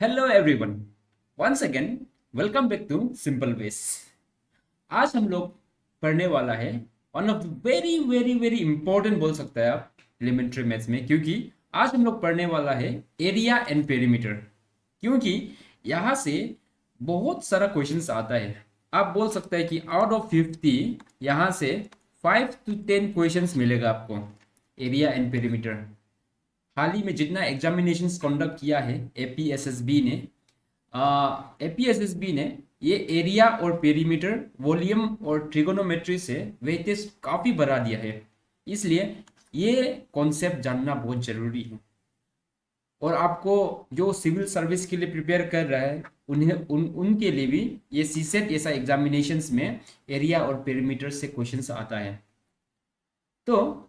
Hello everyone, once again welcome back to simple ways. आज हम लोग पढ़ने वाला है one of the very very very important बोल सकते हैं आप एलिमेंट्री मैथ्स में, क्योंकि आज हम लोग पढ़ने वाला है एरिया एंड पेरीमीटर। क्योंकि यहाँ से बहुत सारा क्वेश्चंस आता है। आप बोल सकते हैं कि आउट ऑफ 50 यहाँ से 5 to 10 क्वेश्चंस मिलेगा आपको एरिया एंड पेरीमीटर। हाल ही में जितना एग्जामिनेशंस कंडक्ट किया है एपीएसएसबी ने, एपीएसएसबी ने ये एरिया और पेरीमीटर, वॉल्यूम और ट्रिगोनोमेट्री से वेटेज काफ़ी बढ़ा दिया है। इसलिए ये कॉन्सेप्ट जानना बहुत ज़रूरी है। और आपको जो सिविल सर्विस के लिए प्रिपेयर कर रहा है उनके लिए भी ये सीसेट ऐसा एग्जामिनेशंस में एरिया और पेरीमीटर से क्वेश्चंस आता है। तो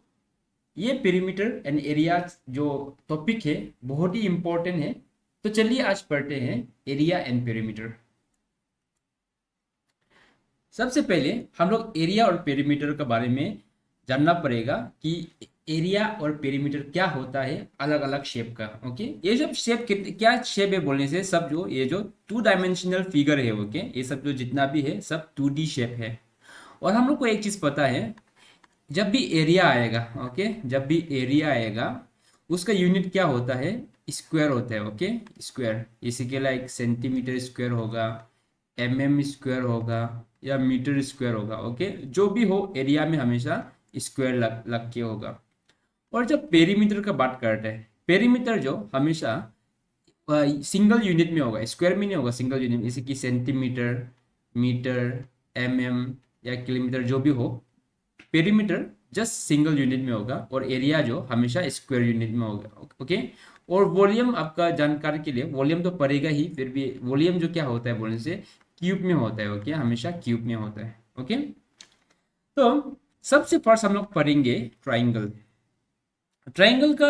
ये पेरीमीटर एंड एरिया जो टॉपिक है बहुत ही इंपॉर्टेंट है। तो चलिए आज पढ़ते हैं एरिया एंड पेरीमीटर। सबसे पहले हम लोग एरिया और पेरीमीटर के बारे में जानना पड़ेगा कि एरिया और पेरीमीटर क्या होता है अलग अलग शेप का। ओके, ये सब शेप क्या शेप है बोलने से सब जो ये जो 2 डायमेंशनल फिगर है, ओके, ये सब जो जितना भी है सब 2D शेप है। और हम लोग को एक चीज़ पता है, जब भी एरिया आएगा, ओके, जब भी एरिया आएगा उसका यूनिट क्या होता है, स्क्वायर होता है। ओके, स्क्वायर इसी के लाइक सेंटीमीटर स्क्वायर होगा, स्क्वायर होगा या मीटर स्क्वायर होगा। ओके, जो भी हो एरिया में हमेशा स्क्वायर लग के होगा। और जब पेरीमीटर का बात करते हैं, पेरीमीटर जो हमेशा सिंगल यूनिट में होगा, स्क्वायर में नहीं होगा, सिंगल यूनिट, जैसे कि सेंटीमीटर, मीटर, या किलोमीटर, जो भी हो पेरीमीटर जस्ट सिंगल यूनिट में होगा और एरिया जो हमेशा स्क्वायर यूनिट में होगा। ओके, और वॉल्यूम आपका जानकारी के लिए, वॉल्यूम तो पड़ेगा ही, फिर भी वॉल्यूम जो क्या होता है बोलने से क्यूब में होता है। ओके, हमेशा क्यूब में होता है। ओके, तो सबसे फर्स्ट हम लोग पढ़ेंगे ट्राइंगल। ट्राइंगल का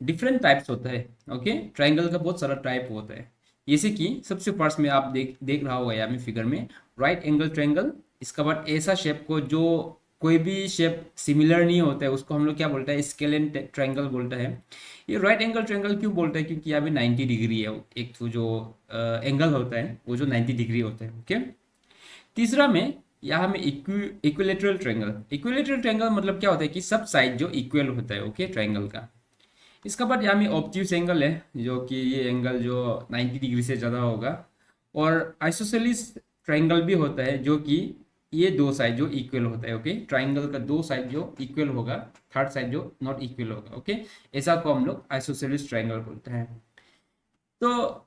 डिफरेंट टाइप्स होता है। ओके, ट्राइंगल का बहुत सारा टाइप होता है। जैसे कि सबसे फर्स्ट में आप देख देख रहा होगा यहाँ में फिगर में राइट एंगल ट्राइंगल। इसका बाद ऐसा शेप को जो कोई भी शेप सिमिलर नहीं होता है उसको हम लोग क्या बोलते हैं, स्केल एंड ट्राइंगल बोलता है। ये राइट एंगल ट्राइंगल क्यों बोलता है, क्योंकि यहाँ पे 90 डिग्री है, एक तो जो एंगल होता है वो जो 90 डिग्री होता है। ओके, तीसरा में यहाँ में इक्विलेटरल ट्रायंगल। इक्विलेटरल ट्रायंगल मतलब क्या होता है कि सब साइड जो इक्वल होता है, ओके, ट्रायंगल का। इसका बाद यहाँ में ऑब्ट्यूस एंगल है, जो कि ये एंगल जो 90 डिग्री से ज़्यादा होगा। और आइसोसेलिस ट्रायंगल भी होता है, जो कि ये दो साइड जो इक्वल होता है। ओके, ट्रायंगल का दो साइड जो इक्वल होगा, थर्ड साइड जो नॉट इक्वल होगा। ओके, ऐसा को हम लोग आइसोसेलिस ट्रायंगल बोलते हैं। तो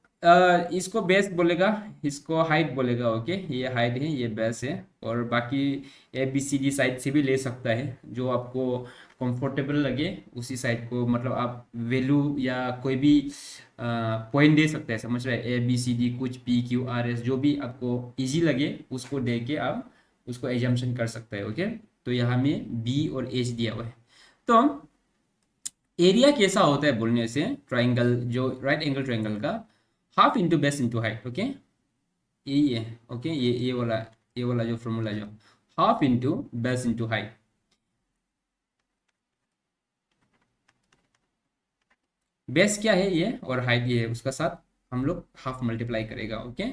इसको बेस बोलेगा, इसको हाइट बोलेगा। ओके, ये हाइट है, ये बेस है। और बाकी ABCD साइड से भी ले सकता है, जो आपको कंफर्टेबल लगे उसी साइड को, मतलब आप वैल्यू या कोई भी पॉइंट दे सकते हैं, समझ रहे हैं, ABCD कुछ PQRS जो भी आपको इजी लगे उसको दे के आप उसको एजम्पशन कर सकते हैं। ओके, तो यहाँ में B और H दिया हुआ है। तो एरिया कैसा होता है बोलने से, ट्राइंगल जो राइट एंगल ट्राइंगल का half into base into height. Okay, यही है। ओके, ये वाला जो फॉर्मूला जो half into base into height. Base क्या है ये और हाइट ये है, उसका साथ हम लोग हाफ मल्टीप्लाई करेगा। ओके,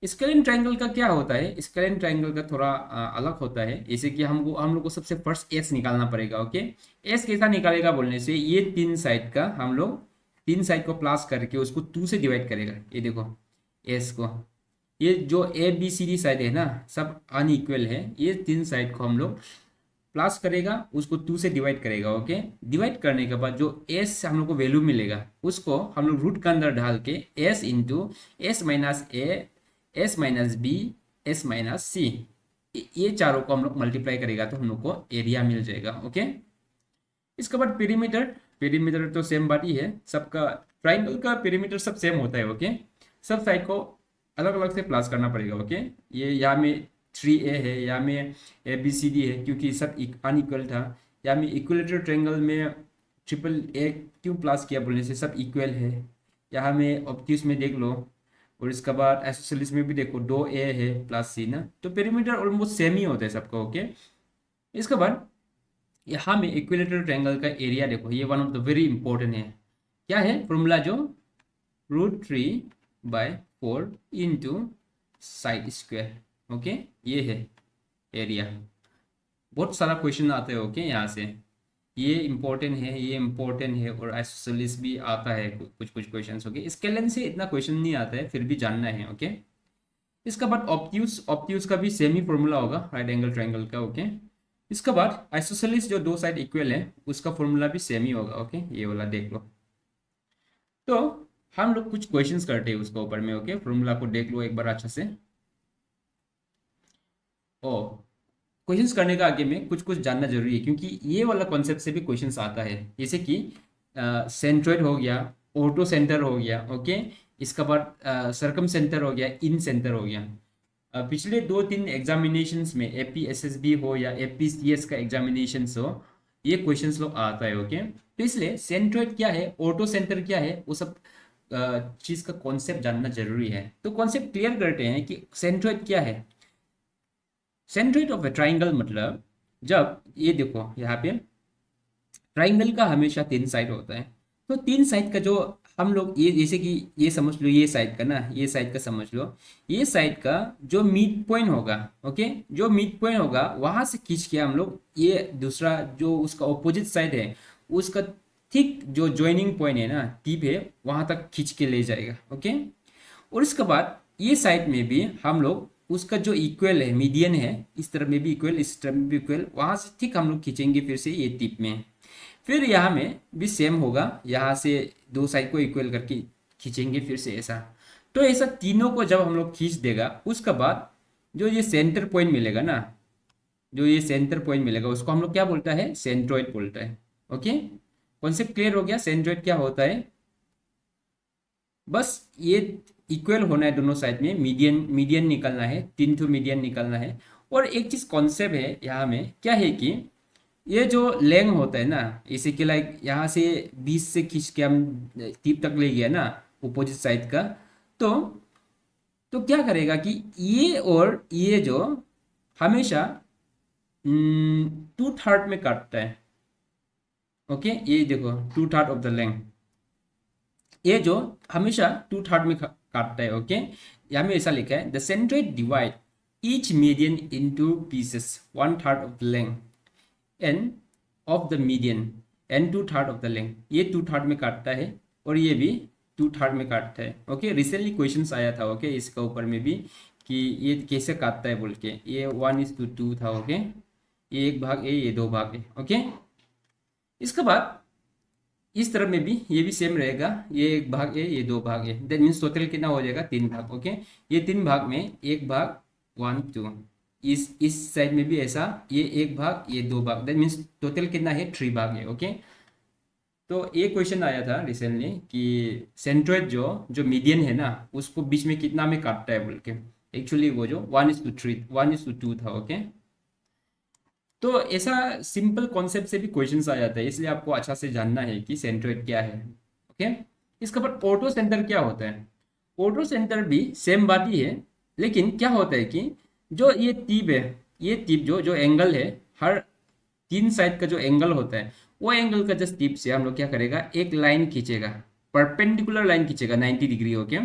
स्केलिन ट्राइंगल का क्या होता है, स्केलिन ट्राइंगल का थोड़ा अलग होता है। जैसे कि हम लोग को सबसे फर्स्ट एस निकालना पड़ेगा। ओके, एस कैसा निकालेगा बोलने से, ये तीन साइड का हम लोग तीन साइड को प्लस करके उसको 2 से डिवाइड करेगा। ये देखो एस को, ये जो ABCD साइड है ना सब अनइक्वल है, ये तीन साइड को हम लोग प्लस करेगा, उसको 2 से डिवाइड करेगा। ओके, डिवाइड करने के बाद जो एस हम लोग को वैल्यू मिलेगा उसको हम लोग रूट के अंदर डाल के S into S-A, S-B, S-C, ये चारों को हम लोग मल्टीप्लाई करेगा तो हम लोग को एरिया मिल जाएगा। ओके, इसके बाद पेरीमीटर। पेरीमीटर तो सेम बात ही है सबका, ट्राइंगल का पेरीमीटर सब सेम होता है। ओके, सब साइड को अलग अलग से प्लस करना पड़ेगा। ओके, ये यहाँ में 3A है, यहाँ में ABCD है, क्योंकि सब अनइक्वल था। यहाँ में इक्वलेटर ट्रायंगल में AAA क्यों प्लस किया बोलने से सब इक्वल है। यहाँ में ऑब्ट्यूस में देख लो, और इसके बाद आइसोसेलिस में भी देखो 2A है प्लस C ना, तो पेरीमीटर ऑलमोस्ट सेम ही होता है सबका। ओके, इसके बाद यहाँ में इक्विलेटरल ट्रायंगल का एरिया, देखो, ये one of the very important है। क्या है फॉर्मूला, जो √3 pi r square. Okay, √3 pi r square, ये one of the very important है। क्या है फॉर्मूला, जो √3 pi r square. By 4 into side square. Okay, ये है एरिया। बहुत सारा क्वेश्चन आते हैं ओके यहाँ से, ये इम्पोर्टेंट है, ये इम्पोर्टेंट है, और आइसोसेलेस भी आता है कुछ कुछ क्वेश्चन। ओके, स्केलन से इतना क्वेश्चन नहीं आता है, फिर भी जानना है। ओके, इसका बाद ऑब्ट्यूज, ऑब्ट्यूज का भी सेम ही फॉर्मूला होगा राइट एंगल ट्रायंगल का। ओके, इसका बाद आइसोसेलेस जो दो साइड इक्वल है उसका फॉर्मूला भी सेम ही होगा। ओके, ये वाला देख लो। तो हम लोग कुछ क्वेश्चंस करते हैं उसके ऊपर में। ओके, फॉर्मूला को देख लो एक बार अच्छा से। ओ, क्वेश्चंस करने का आगे में कुछ कुछ जानना जरूरी है, क्योंकि ये वाला कॉन्सेप्ट से भी क्वेश्चंस आता है। जैसे कि सेंट्रोइड हो गया, ऑटो सेंटर हो गया। ओके, इसका बाद सरकम सेंटर हो गया, इन सेंटर हो गया। पिछले 2-3 एग्जामिनेशंस में एपी एसएसबी हो या एपीसीएस का एग्जामिनेशंस हो, ये क्वेश्चंस लोग आता है। ओके, तो इसलिए सेंट्रोइड क्या है, ऑटो सेंटर क्या है, वो सब चीज का कॉन्सेप्ट जानना जरूरी है। तो कॉन्सेप्ट क्लियर करते हैं कि सेंट्रोइड क्या है। सेंट्रोइड ऑफ ए ट्राइंगल मतलब, जब ये देखो यहाँ पे ट्राइंगल का हमेशा 3 साइड होता है। तो 3 साइड का जो हम लोग, ये जैसे कि ये समझ लो, ये साइड का ना, ये साइड का समझ लो, ये साइड का जो मिड पॉइंट होगा, ओके, जो मिड पॉइंट होगा वहां से खींच के हम लोग ये दूसरा जो उसका ऑपोजिट साइड है उसका ठीक जो ज्वाइनिंग पॉइंट है ना, टिप है, वहां तक खींच के ले जाएगा। ओके, और इसके बाद ये साइड में भी हम लोग उसका जो इक्वल है, मीडियन है, इस तरफ में भी इक्वल, इस तरफ में भी इक्वल, वहां से ठीक हम लोग खींचेंगे फिर से ये टिप में। फिर यहाँ में भी सेम होगा, यहाँ से दो साइड को इक्वल करके खींचेंगे फिर से ऐसा। तो ऐसा तीनों को जब हम लोग खींच देगा, उसके बाद जो ये सेंटर पॉइंट मिलेगा ना, जो ये सेंटर पॉइंट मिलेगा उसको हम लोग क्या बोलता है, सेंट्रोइड बोलता है। ओके, कॉन्सेप्ट क्लियर हो गया। सेंट्रोइड क्या होता है, बस ये इक्वल होना है दोनों साइड में, मीडियन मीडियन निकलना है, 3 ठो मीडियन निकलना है। और एक चीज कॉन्सेप्ट है यहाँ में क्या है कि ये जो लेंथ होता है ना, इसी के लाइक यहाँ से 20 से खींच के हम टिप तक ले गया ना अपोजिट साइड का, तो क्या करेगा कि ये और ये जो हमेशा 2/3 में काटता है। ओके, ये देखो 2/3 ऑफ द लेंथ, ये जो हमेशा 2/3 में काटता है। ओके, यहाँ में ऐसा लिखा है, the centroid divide each median into pieces 1/3 of the length end of the median and 2/3 of the length. ये 2/3 में काटता है और ये भी 2/3 में काटता है। ओके, रिसेंटली क्वेश्चंस आया था ओके इसका ऊपर में भी कि ये कैसे काटता है बोल के, ये 1:2 था। ओके, ये एक भाग है, ये दो भाग है। ओके, इसके बाद इस तरफ में भी ये भी सेम रहेगा, ये एक भाग है, ये दो भाग है, दैट मीन्स टोटल कितना हो जाएगा, 3 भाग। ओके, ये 3 भाग में एक भाग 1 2, इस साइड में भी ऐसा, ये एक भाग, ये दो भाग, दैट मीन्स टोटल कितना है, 3 भाग है। ओके, तो ये क्वेश्चन आया था रिसेंटली कि सेंट्रोइड जो जो मीडियन है ना उसको बीच में कितना में काटता है बोल के। एक्चुअली वो जो 1:2 था। ओके, तो ऐसा सिंपल कॉन्सेप्ट से भी क्वेश्चंस आ जाता है, इसलिए आपको अच्छा से जानना है कि सेंट्रोइड क्या है। ओके, इसके बाद ऑटो सेंटर क्या होता है। ऑटो सेंटर भी सेम बात ही है, लेकिन क्या होता है कि जो ये टिप है, ये टिप जो जो एंगल है, हर 3 साइड का जो एंगल होता है, वो एंगल का जस्ट टिप से हम लोग क्या करेगा, एक लाइन खींचेगा, परपेंडिकुलर लाइन खींचेगा 90 डिग्री। ओके,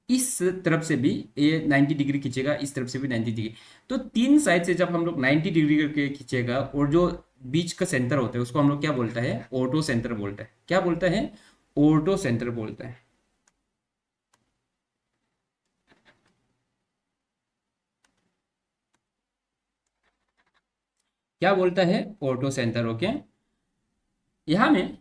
इस तरफ से भी ये 90 डिग्री खींचेगा, इस तरफ से भी 90 डिग्री। तो 3 साइड से जब हम लोग 90 डिग्री करके खींचेगा, और जो बीच का सेंटर होता है उसको हम लोग क्या बोलता है, ऑटो सेंटर बोलता है। क्या बोलता है, ऑटो सेंटर बोलता है। क्या बोलता है, ऑटो सेंटर। ओके, यहाँ में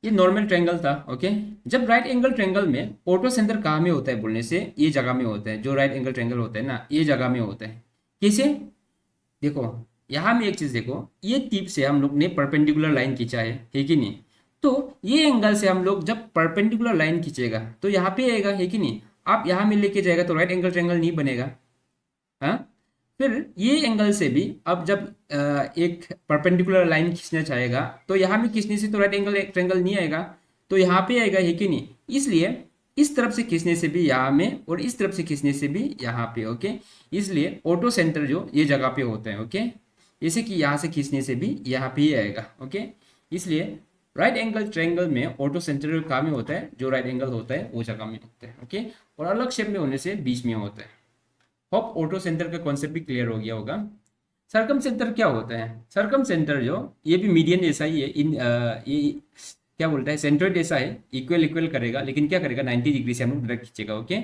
ये नॉर्मल ट्रायंगल था। ओके, जब राइट एंगल ट्रायंगल में ऑटो सेंटर कहाँ में होता है बोलने से, ये जगह में होता है, जो राइट एंगल ट्रायंगल होता है ना, ये जगह में होता है। कैसे, देखो यहाँ में एक चीज देखो, ये टिप से हम लोग ने परपेंडिकुलर लाइन खींचा है कि नहीं। तो ये एंगल से हम लोग जब परपेंडिकुलर लाइन खींचेगा तो यहाँ पे आएगा, है कि नहीं। आप यहाँ में लेके जाएगा तो राइट एंगल ट्रायंगल नहीं बनेगा। हाँ, फिर ये एंगल से भी अब जब एक परपेंडिकुलर लाइन खींचना चाहेगा तो यहाँ में खींचने से तो राइट एंगल ट्रायंगल नहीं आएगा, तो यहाँ पे आएगा, है कि नहीं। इसलिए इस तरफ से खींचने से भी यहाँ में, और इस तरफ से खींचने से भी यहाँ पे। ओके, इसलिए ऑटो सेंटर जो ये जगह पे होते हैं। ओके, जैसे कि यहाँ से खींचने से भी यहाँ पे ही आएगा। ओके, इसलिए राइट एंगल ट्रायंगल में ऑटो सेंटर कहाँ में होता है, जो राइट एंगल होता है वो जगह में होता है, ओके। और अलग शेप में होने से बीच में होता है। होप ऑटो सेंटर का कॉन्सेप्ट भी क्लियर हो गया होगा। सरकम सेंटर क्या होता है? सरकम सेंटर जो, ये भी मीडियन जैसा ही है, ये क्या बोलता है, सेंट्रोइड जैसा है, इक्वल इक्वल करेगा, लेकिन क्या करेगा 90 डिग्री से हम लोग डायरेक्ट खींचेगा, ओके।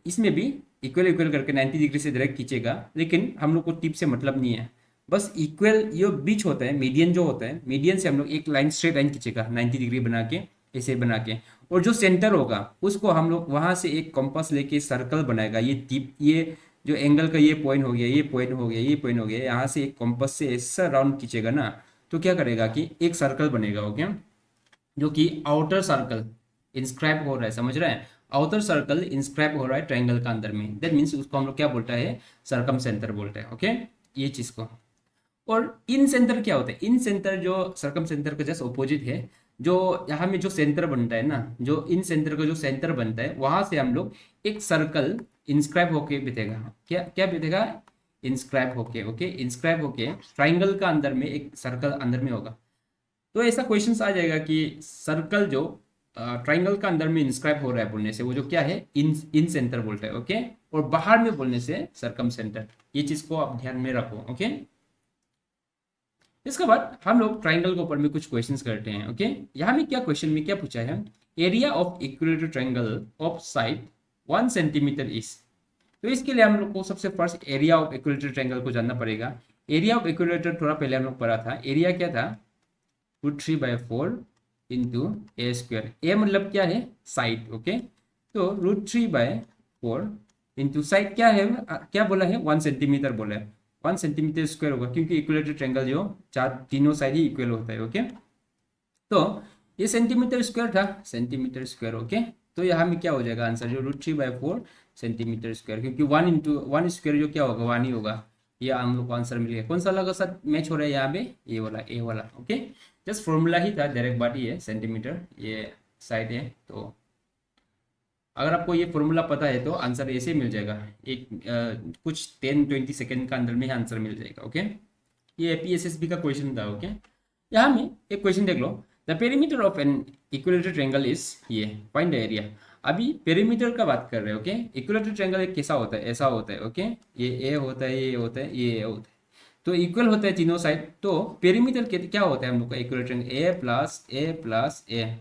इसमें भी इक्वल इक्वल करके 90 डिग्री से डायरेक्ट खींचेगा, लेकिन हम लोग को टिप से मतलब नहीं है। बस इक्वल जो बीच होता है, मीडियन जो होता है, मीडियन से हम लोग एक लाइन स्ट्रेट लाइन खींचेगा 90 डिग्री बना के, ऐसे बना के। और जो सेंटर होगा उसको हम लोग वहां से एक कंपास लेके सर्कल बनाएगा। ये टिप, ये जो एंगल का ये पॉइंट हो गया, ये पॉइंट हो गया, ये पॉइंट हो गया, यहाँ से एक कंपास से ऐसा राउंड खींचेगा ना, तो क्या करेगा कि एक सर्कल बनेगा, ओके, जो कि आउटर सर्कल इंस्क्राइब हो रहा है, समझ रहे हैं? आउटर सर्कल इंस्क्राइब हो रहा है ट्रायंगल का अंदर में, दैट मीन्स उसको हम लोग क्या बोलता है, सरकम सेंटर बोलते हैं, ओके, ये चीज को। और इन सेंटर क्या होता है? इन सेंटर जो सरकम सेंटर का जस्ट ऑपोजिट है, जो यहाँ में जो सेंटर बनता है ना, जो इन सेंटर का जो सेंटर बनता है, वहां से हम लोग एक सर्कल इंस्क्राइब होके बितेगा, क्या क्या बितेगा, इंस्क्राइब होके, ओके, इंस्क्राइब होके ट्राइंगल का अंदर में एक सर्कल अंदर में होगा। तो ऐसा क्वेश्चन आ जाएगा कि सर्कल जो ट्राइंगल का अंदर में इंस्क्राइब हो रहा है बोलने से वो जो क्या है, इन इन सेंटर बोलता है, ओके। और बाहर में बोलने से सरकम सेंटर। ये चीज को आप ध्यान में रखो, ओके। इसके बाद हम लोग ट्राइंगल के ऊपर में कुछ क्वेश्चंस करते हैं, ओके। यहाँ में क्या क्वेश्चन में क्या पूछा है, area of equilateral triangle of side 1 centimetre is. तो इसके लिए हम लोग को सबसे first area of equilateral triangle को जानना पड़ेगा। एरिया ऑफ इक्विलेटर थोड़ा पहले हम लोग पढ़ा था, एरिया क्या था, √3/4 इंटू ए स्क्वायर। ए मतलब क्या है, साइड, ओके। तो √3/4 इंटू साइड क्या है, क्या बोला है, 1 सेंटीमीटर बोला है, 1 सेंटीमीटर स्क्वायर होगा, क्योंकि इक्विलेटरल ट्रायंगल जो चार तीनों साइड ही इक्वल होता है, ओके। तो ये सेंटीमीटर स्क्वायर था, सेंटीमीटर स्क्वायर, ओके। तो यहाँ में क्या हो जाएगा आंसर, जो √3/4 सेंटीमीटर स्क्वायर, क्योंकि 1 स्क्वायर जो क्या होगा 1 ही होगा। ये हम लोग को आंसर मिल गया। कौन सा लगा साथ मैच हो रहा है यहाँ पे, ये वाला, ए वाला, ओके। जस्ट फॉर्मूला ही था, डायरेक्ट बात ही है, सेंटीमीटर ये साइड है। तो अगर आपको ये फॉर्मूला पता है तो आंसर ऐसे मिल जाएगा, एक कुछ 10-20 सेकेंड का अंदर में आंसर मिल जाएगा, ओके। ये एपीएसएसबी का क्वेश्चन था, ओके। यहाँ में एक क्वेश्चन देख लो, the perimeter of an equilateral triangle is, ये फाइंड द एरिया। अभी पेरीमीटर का बात कर रहे हैं, ओके। इक्विलेटरल ट्रायंगल एक कैसा होता है, ऐसा होता है, ओके। ये ए होता है, ये होता है, ये होता है, तो इक्वल होता है तीनों साइड। तो पेरीमीटर क्या होता है हम लोग का, इक्विलेटरल ट्रायंगल ए प्लस ए,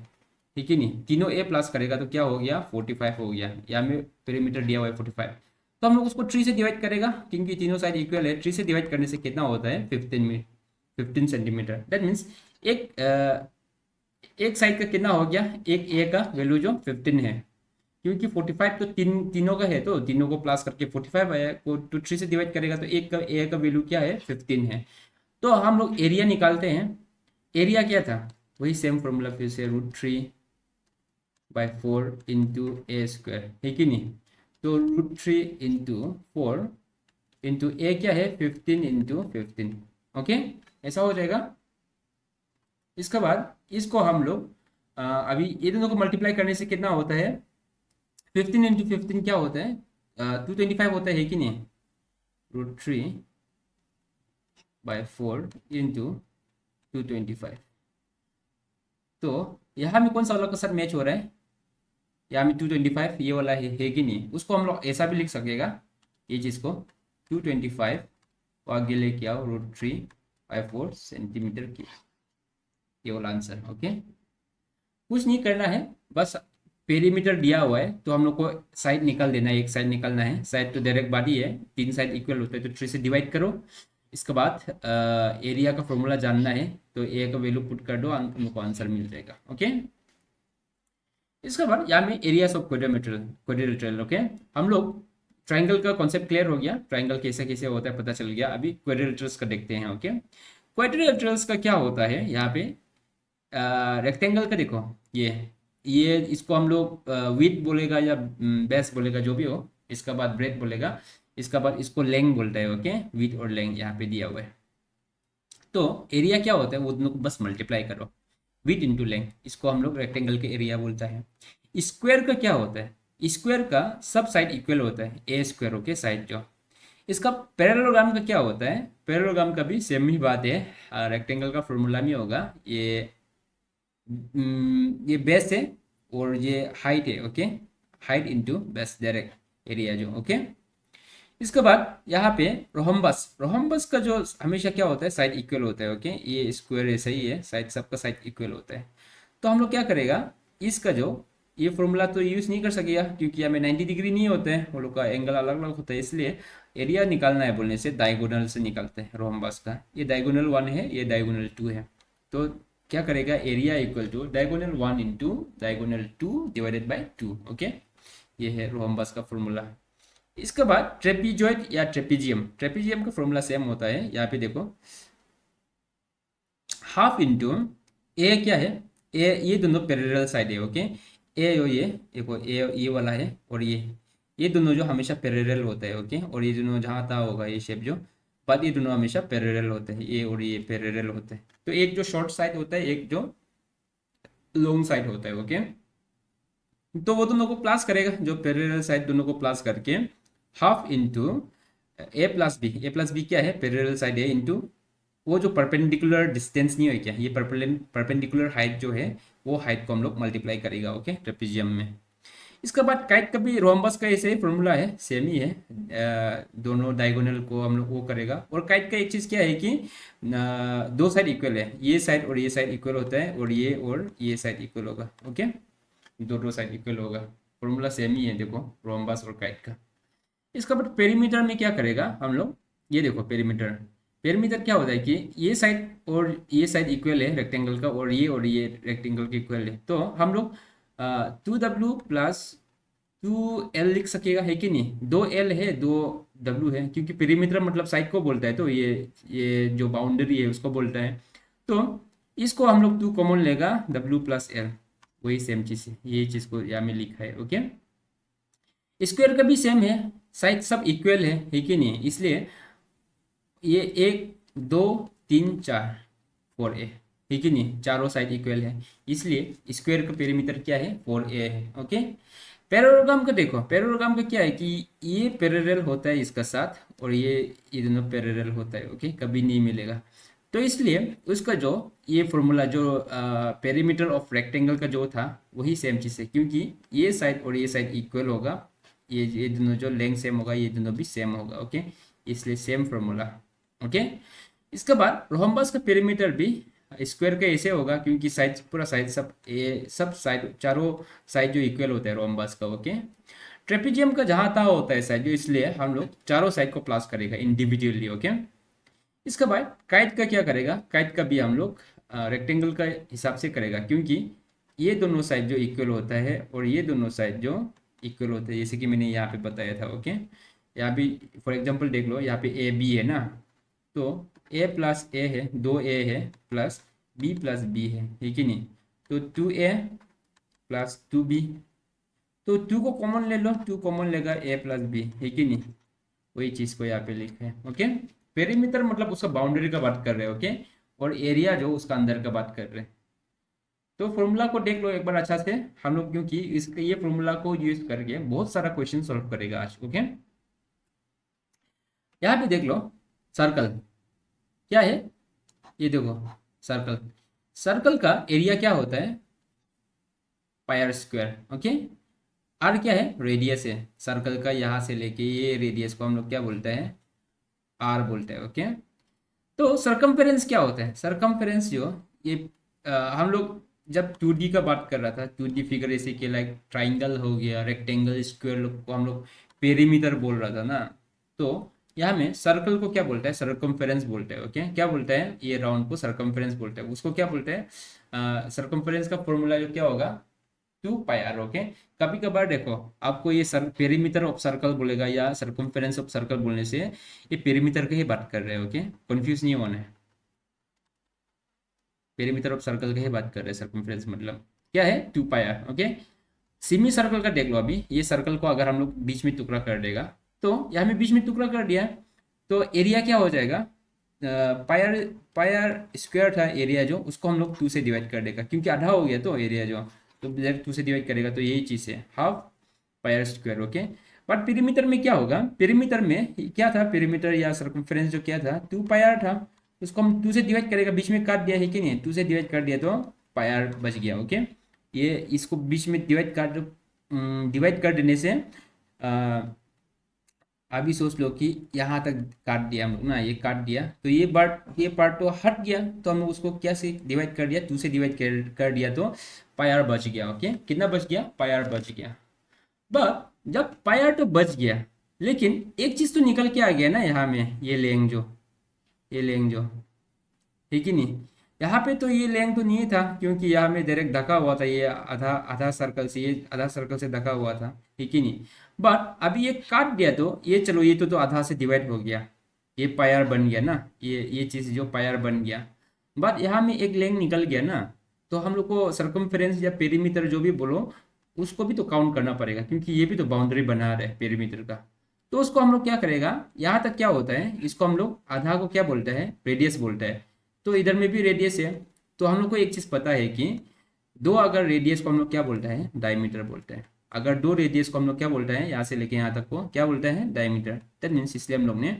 ठीक है नहीं, तीनों ए प्लस करेगा तो क्या हो गया, 45 हो गया। यहाँ में पेरीमीटर दिया हुआ है 45। तो हम लोग उसको 3 से डिवाइड करेगा, क्योंकि तीनों साइड इक्वल है। 3 से डिवाइड करने से कितना होता है, 15 सेंटीमीटर। दैट मीन्स एक साइड का कितना हो गया, एक ए का वैल्यू जो 15 है, क्योंकि 45 तो तीनों का है, तो तीनों को प्लस करके 45 आया, को तो 3 से डिवाइड करेगा तो एक का ए का वैल्यू क्या है, 15 है। तो हम लोग एरिया निकालते हैं। एरिया क्या था, वही सेम फॉर्मूला, फिर से √3/4 इंटू ए स्क्वायर, है कि नहीं। तो √3/4 इंटू ए क्या है, 15 × 15, ओके, ऐसा हो जाएगा। इसके बाद इसको हम लोग अभी ये दोनों को मल्टीप्लाई करने से कितना होता है, 15 × 15 क्या होता है, 225 होता है कि नहीं। √3/4 इंटू 225। तो यहाँ में कौन सा वाला का साथ मैच हो रहा है, यहाँ में 225 ये वाला है कि नहीं। उसको हम लोग ऐसा भी लिख सकेगा, ये चीज़ को 225 को आगे लेके आओ √3/4 सेंटीमीटर की, ये वाला आंसर, ओके। कुछ नहीं करना है, बस पेरीमीटर दिया हुआ है तो हम लोग को साइड निकाल देना है, एक साइड निकालना है। साइड तो डायरेक्ट बात ही है, तीन साइड इक्वल होते हैं, तो 3 से डिवाइड करो। इसके बाद एरिया का फॉर्मूला जानना है, तो ए का वैल्यू पुट कर दो, हम लोग को आंसर मिल जाएगा, ओके। इसके बाद यहाँ में एरियाज ऑफ क्वाड्रिलेटरल, ओके। हम लोग ट्राइंगल का कॉन्सेप्ट क्लियर हो गया, ट्राइंगल कैसे कैसे होता है पता चल गया। अभी क्वाड्रिलेटरल्स का देखते हैं, ओके। क्वाड्रिलेटरल्स का क्या होता है, यहाँ पे रेक्टेंगल का देखो, ये इसको हम लोग विड्थ बोलेगा या बेस बोलेगा, जो भी हो। इसका बाद ब्रेथ बोलेगा, इसका बाद इसको लेंथ बोलता है, ओके। विड्थ और लेंथ यहाँ पे दिया हुआ है। तो एरिया क्या होता है, वो दोनों को बस मल्टीप्लाई करो, विड्थ इंटू लेंथ, इसको हम लोग रेक्टेंगल के एरिया बोलता है। स्क्वायर का क्या होता है, स्क्वायर का सब साइड इक्वल होता है, ए स्क्वायर, ओके, साइड जो। इसका पैरेललोग्राम का क्या होता है, पैरेललोग्राम का भी सेम ही बात है, रेक्टेंगल का फॉर्मूला में होगा, ये ये बेस है और ये हाइट है, okay. Height into base, direct area जो, ओके। इसके बाद यहाँ पे रोहम्बस, रोहम्बस का जो हमेशा क्या होता है, साइड इक्वल होता है, ओके। ये स्क्वायर ऐसा ही है, साइड सबका साइड इक्वल होता है। तो हम लोग क्या करेगा, इसका जो ये फॉर्मूला तो यूज़ नहीं कर सकेगा क्योंकि हमें 90 डिग्री नहीं होते हैं, वो लोग का एंगल अलग अलग होता है, इसलिए एरिया निकालना है बोलने से डायगोनल से निकालते हैं रोहम्बस का। ये डायगोनल 1 है, ये डायगोनल 2 है। तो क्या करेगा, area equal to diagonal 1 into diagonal 2 divided by 2, okay. ये है रोहम्बस का फॉर्मूला। इसके बाद ट्रेपीजॉइड या ट्रेपीजियम, ट्रेपीजियम का फॉर्मूला सेम होता है। यहाँ पे देखो, हाफ इंटू ए क्या है, ए ये दोनों पैरेलल साइड है, ओके। ए और ये देखो, ए ये वाला है और ये दोनों जो हमेशा पैरेलल होता है, ओके। और ये दोनों जहाँ तहाँ होगा ये शेप जो, पर ये दोनों हमेशा पैरेलल होते हैं, ये और ये पैरेलल होते हैं। तो एक जो शॉर्ट साइड होता है, एक जो लॉन्ग साइड होता है, ओके। तो वो दोनों को प्लस करेगा, जो पैरेलल साइड दोनों को प्लस करके हाफ इंटू ए प्लस बी क्या है, पैरेलल साइड है, इंटू वो जो परपेंडिकुलर डिस्टेंस नहीं है क्या, ये परपेंडिकुलर हाइट जो है, वो हाइट को हम लोग मल्टीप्लाई करेगा, ओके, ट्रेपेजियम में। इसके बाद काइट का भी रोम्बस का ऐसे ही फॉर्मूला है, सेम ही है। दोनों डायगोनल को हम लोग वो करेगा। और काइट का एक चीज़ क्या है कि दो साइड इक्वल है, ये साइड और ये साइड इक्वल होता है, और ये साइड इक्वल होगा, ओके। दोनों साइड इक्वल होगा, फॉर्मूला सेम ही है देखो, रोम्बस और काइट का। इसका बाद पेरीमीटर में क्या करेगा हम लोग, ये देखो पेरीमीटर, पेरीमीटर क्या होता है कि ये साइड और ये साइड इक्वल है रेक्टेंगल का, और ये रेक्टेंगल के इक्वल है। तो हम लोग 2W प्लस 2L लिख सकेगा, है कि नहीं। 2L है, 2W है, क्योंकि पेरीमीटर मतलब साइड को बोलता है, तो ये जो बाउंड्री है उसको बोलता है। तो इसको हम लोग 2 कॉमन लेगा, W प्लस L, वही सेम चीज़ है, यही चीज़ को यहाँ में लिखा है, ओके। स्क्वायर का भी सेम है, साइड सब इक्वल है कि नहीं, इसलिए ये 1 2 3 4 4A है कि नहीं, चारों साइड इक्वल है, इसलिए स्क्वायर का पेरीमीटर क्या है, 4A है, ओके। पैरेललोग्राम का देखो, पैरेललोग्राम का क्या है कि ये पैरेलल होता है इसका साथ, और ये दोनों पैरेलल होता है, ओके, कभी नहीं मिलेगा। तो इसलिए उसका जो ये फॉर्मूला जो पेरीमीटर ऑफ रेक्टेंगल का जो था, वही सेम चीज़ है, क्योंकि ये साइड और ये साइड इक्वल होगा, ये दोनों जो लेंथ सेम होगा, ये दोनों भी सेम होगा, ओके। इसलिए सेम फॉर्मूला, ओके। इसके बाद रोम्बस का पेरीमीटर भी स्क्वायर का ऐसे होगा, क्योंकि साइड पूरा साइड सब साइड, चारों साइड जो इक्वल होता है रोम्बस का, ओके। ट्रेपेजियम का जहाँ तहाँ होता है साइड जो, इसलिए हम लोग चारों साइड को प्लस करेगा इंडिविजुअली, ओके। इसके बाद काइट का क्या करेगा, काइट का भी हम लोग रेक्टेंगल का हिसाब से करेगा, क्योंकि ये दोनों साइड जो इक्वल होता है और ये दोनों साइड जो इक्वल होता है, जैसे कि मैंने यहाँ पे बताया था, ओके। यहाँ भी फॉर एग्जांपल देख लो, यहाँ पे ए बी है ना, तो ए प्लस ए है, 2A है, प्लस बी प्लस बी है कि नहीं। तो 2A प्लस 2B, तो 2 को कॉमन ले लो, 2 कॉमन लेगा ए प्लस बी, है कि नहीं, वही चीज़ को यहाँ पे लिखा है, ओके। पेरीमीटर मतलब उसका बाउंड्री का बात कर रहे हैं, ओके। और एरिया जो उसका अंदर का बात कर रहे हैं। तो फॉर्मूला को देख लो एक बार अच्छा से हम लोग, क्योंकि इसके ये फॉर्मूला को यूज करके बहुत सारा क्वेश्चन सॉल्व करेगा आज, ओके। यहाँ पे देख लो, सर्कल क्या है, ये देखो सर्कल, सर्कल का एरिया क्या होता है, पायर स्क्वायर, ओके। आर क्या है, रेडियस है सर्कल का, यहाँ से लेके ये रेडियस को हम लोग क्या बोलते हैं, आर बोलते हैं, ओके। तो सरकमफेरेंस क्या होता है, सरकमफेरेंस जो ये हम लोग जब 2D का बात कर रहा था, 2D फिगर ऐसे कि लाइक ट्राइंगल हो गया, रेक्टेंगल, स्क्वायर को हम लोग पेरीमीटर बोल रहा था ना। तो यहाँ में सर्कल को क्या बोलता है, सरकमफेरेंस बोलते हैं, ओके। क्या बोलता है, ये राउंड को सरकमफेरेंस बोलते हैं, उसको क्या बोलते हैं, सरकमफेरेंस का फॉर्मूला जो क्या होगा, 2πr, ओके। कभी कभार देखो आपको ये पेरीमीटर ऑफ सर्कल बोलेगा या सरकमफेरेंस ऑफ सर्कल बोलने से ये पेरीमीटर की ही बात कर रहे हैं, ओके, कंफ्यूज नहीं होना है। पेरीमीटर ऑफ सर्कल की ही बात कर रहे हैं, सरकमफेरेंस मतलब क्या है, 2πr, ओके। सिमी सर्कल का देख लो, अभी ये सर्कल को अगर हम लोग बीच में टुकड़ा कर देगा, तो यहाँ में बीच में टुकड़ा कर दिया, तो एरिया क्या हो जाएगा, पायर पायर स्क्वायर था एरिया जो, उसको हम लोग 2 से डिवाइड कर देगा, क्योंकि आधा हो गया तो एरिया जो, तो डायरेक्ट 2 से डिवाइड करेगा, तो यही चीज़ है, half pier square, okay. But perimeter में क्या होगा, पेरीमीटर में क्या था, पेरीमीटर या सर्कमफेरेंस जो क्या था, 2πr था, उसको हम 2 से डिवाइड करेगा, बीच में काट दिया है कि नहीं, 2 से डिवाइड कर दिया तो पाई आर बच गया। ओके, ये इसको बीच में डिवाइड कर देने से अभी सोच लो कि यहाँ तक काट दिया हम लोग ना, ये काट दिया तो ये पार्ट तो हट गया, तो हम लोग उसको क्या से डिवाइड कर दिया, 2 से डिवाइड कर दिया, तो पाई आर बच गया। ओके, कितना बच गया, पाई आर बच गया। बट जब पाई आर तो बच गया, लेकिन एक चीज तो निकल के आ गया ना यहाँ में, ये लेंग जो ठीक ही नहीं, यहाँ पे तो ये लेंथ तो नहीं था, क्योंकि यहाँ में डायरेक्ट ढका हुआ था, ये आधा आधा सर्कल से, ये आधा सर्कल से ढका हुआ था, ठीक ही नहीं। बट अभी ये काट दिया तो ये चलो, ये तो आधा से डिवाइड हो गया, ये पायर बन गया ना, ये चीज़ जो पायर बन गया। बट यहाँ में एक लेंथ निकल गया ना, तो हम लोग को सरकमफेरेंस या पेरीमीटर जो भी बोलो, उसको भी तो काउंट करना पड़ेगा, क्योंकि ये भी तो बाउंड्री बना रहा है पेरीमीटर का। तो उसको हम लोग क्या करेगा, यहाँ तक क्या होता है, इसको हम लोग आधा को क्या बोलते हैं, रेडियस बोलते हैं। तो इधर में भी रेडियस है, तो हम लोग को एक चीज़ पता है कि दो अगर रेडियस को हम लोग क्या बोलते हैं, डायमीटर बोलते हैं। अगर दो रेडियस को हम लोग क्या बोलते हैं, यहाँ से लेके यहाँ तक को क्या बोलते हैं, डायमीटर। दैट मीन्स इसलिए हम लोग ने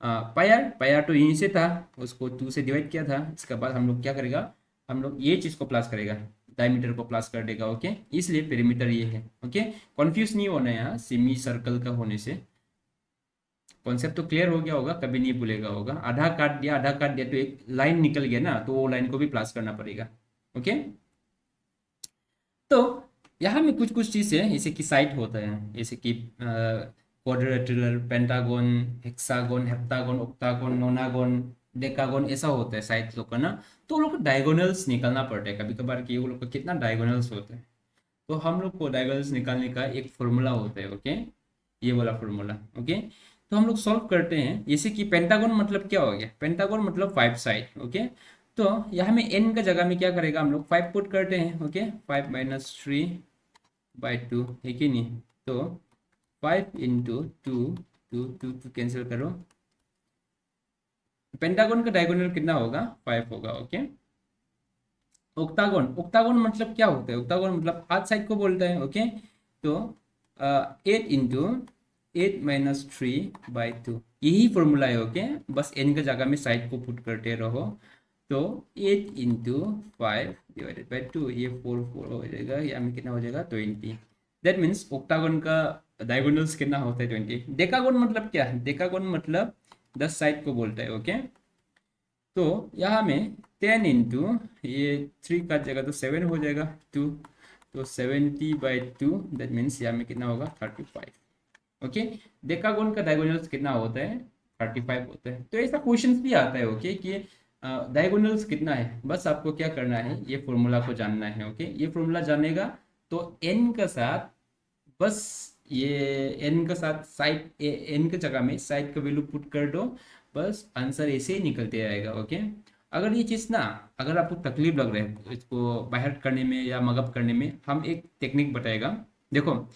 पायर तो यहीं से था, उसको 2 से डिवाइड किया था। इसके बाद हम लोग क्या करेगा, हम लोग ये चीज़ को प्लस करेगा, डायमीटर को प्लस कर देगा। ओके, इसलिए पेरीमीटर ये है। ओके, कन्फ्यूज नहीं होना है यहाँ सेमी सर्कल का होने से। कॉन्सेप्ट तो क्लियर हो गया होगा, कभी नहीं भूलेगा होगा। आधा काट दिया तो एक लाइन निकल गया ना, तो वो लाइन को भी प्लस करना पड़ेगा। ओके, तो यहाँ में कुछ कुछ चीज़ है, जैसे कि साइड होता है, जैसे कि quadrilateral, pentagon, hexagon, heptagon, octagon, नोनागन, decagon, ऐसा होता है साइड लोग का ना। तो वो लोग को डायगोनल्स निकालना पड़ता है कभी कभार, कि वो लोग का कितना डायगोनल्स होता है। तो हम लोग को डायगोनल्स निकालने का एक फॉर्मूला होता है। ओके, ये वाला फॉर्मूला। ओके, तो हम लोग सॉल्व करते हैं। जैसे कि पेंटागन मतलब क्या हो गया, पेंटागन मतलब 5 साइड। ओके, तो यहाँ में n का जगह में क्या करेगा, हम लोग 5 पुट करते हैं। ओके, 5 माइनस 3/2 है कि नहीं, तो 5 इंटू 2 कैंसिल करो, पेंटागन का डायगोनल कितना होगा, 5 होगा। ओके, ओक्टागोन, ओक्टागोन मतलब क्या होता है, ओक्टागोन मतलब 8 साइड को बोलता है। ओके, तो 8 इंटू 8 - 3/2, यही फॉर्मूला है। ओके, बस n का जगह में साइड को पुट करते रहो। तो 8 इंटू 5/2, ये 4 हो जाएगा, यहाँ में कितना हो जाएगा, 20। दैट मीन्स ओक्टागोन का डायगोनल्स कितना होता है, 20। डेकागोन मतलब क्या है, डेकागोन मतलब 10 साइड को बोलता है। ओके, तो यहाँ में 10 इंटू ये 3 का जगह तो 7 हो जाएगा, 2, तो 70/2, दैट मीन्स यहाँ में कितना होगा, 35। ओके, डेकागोन का डायगोनल्स कितना होता है, 35 होता है। तो ऐसा क्वेश्चंस भी आता है। ओके, कि डायगोनल्स कितना है, बस आपको क्या करना है, ये फॉर्मूला को जानना है। ओके, ये फॉर्मूला जानेगा तो एन का साथ, बस ये एन का साथ साइड, एन के जगह में साइड का वैल्यू पुट कर दो, बस आंसर ऐसे ही निकलते आएगा। ओके, अगर ये चीज़ ना, अगर आपको तकलीफ लग रहा है इसको बाहर करने में या मगअप करने में, हम एक टेक्निक बताएगा। देखो,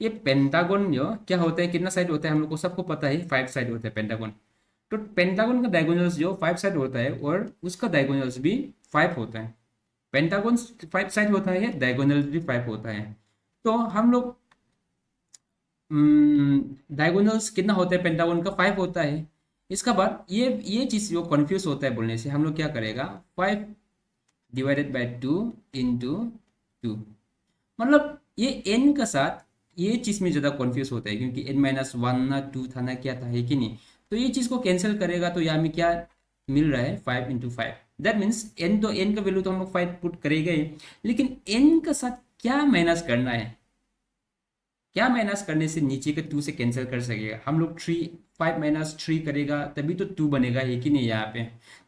ये पेंटागन जो क्या होता है, कितना साइड होता है, हम लोग को सबको पता है 5 साइड होता है पेंटागन। तो पेंटागन का डायगोनल्स जो 5 साइड होता है, और उसका डायगोनल्स भी 5 होता है। पेंटागन 5 साइड होता है, डायगोनल्स भी 5 होता है। तो हम लोग डायगोनल्स कितना होता है, पेंटागन का 5 होता है। इसका बाद ये चीज़ जो कन्फ्यूज होता है बोलने से, हम लोग क्या करेगा, 5/2 इंटू 2, मतलब ये n का साथ ये चीज़ में ज़्यादा कन्फ्यूज होता है, क्योंकि n-1 ना 2 था ना क्या था, है कि नहीं। तो ये चीज़ को कैंसिल करेगा, तो यहाँ में क्या मिल रहा है, 5 × 5। दैट मीन्स n, तो n का वैल्यू तो हम लोग 5 पुट करेंगे ही, लेकिन n का साथ क्या माइनस करना है, क्या माइनस करने से नीचे के 2 से कैंसिल कर सकेगा हम लोग, 5 - 3 करेगा तभी तो 2 बनेगा, है कि नहीं, यहाँ पे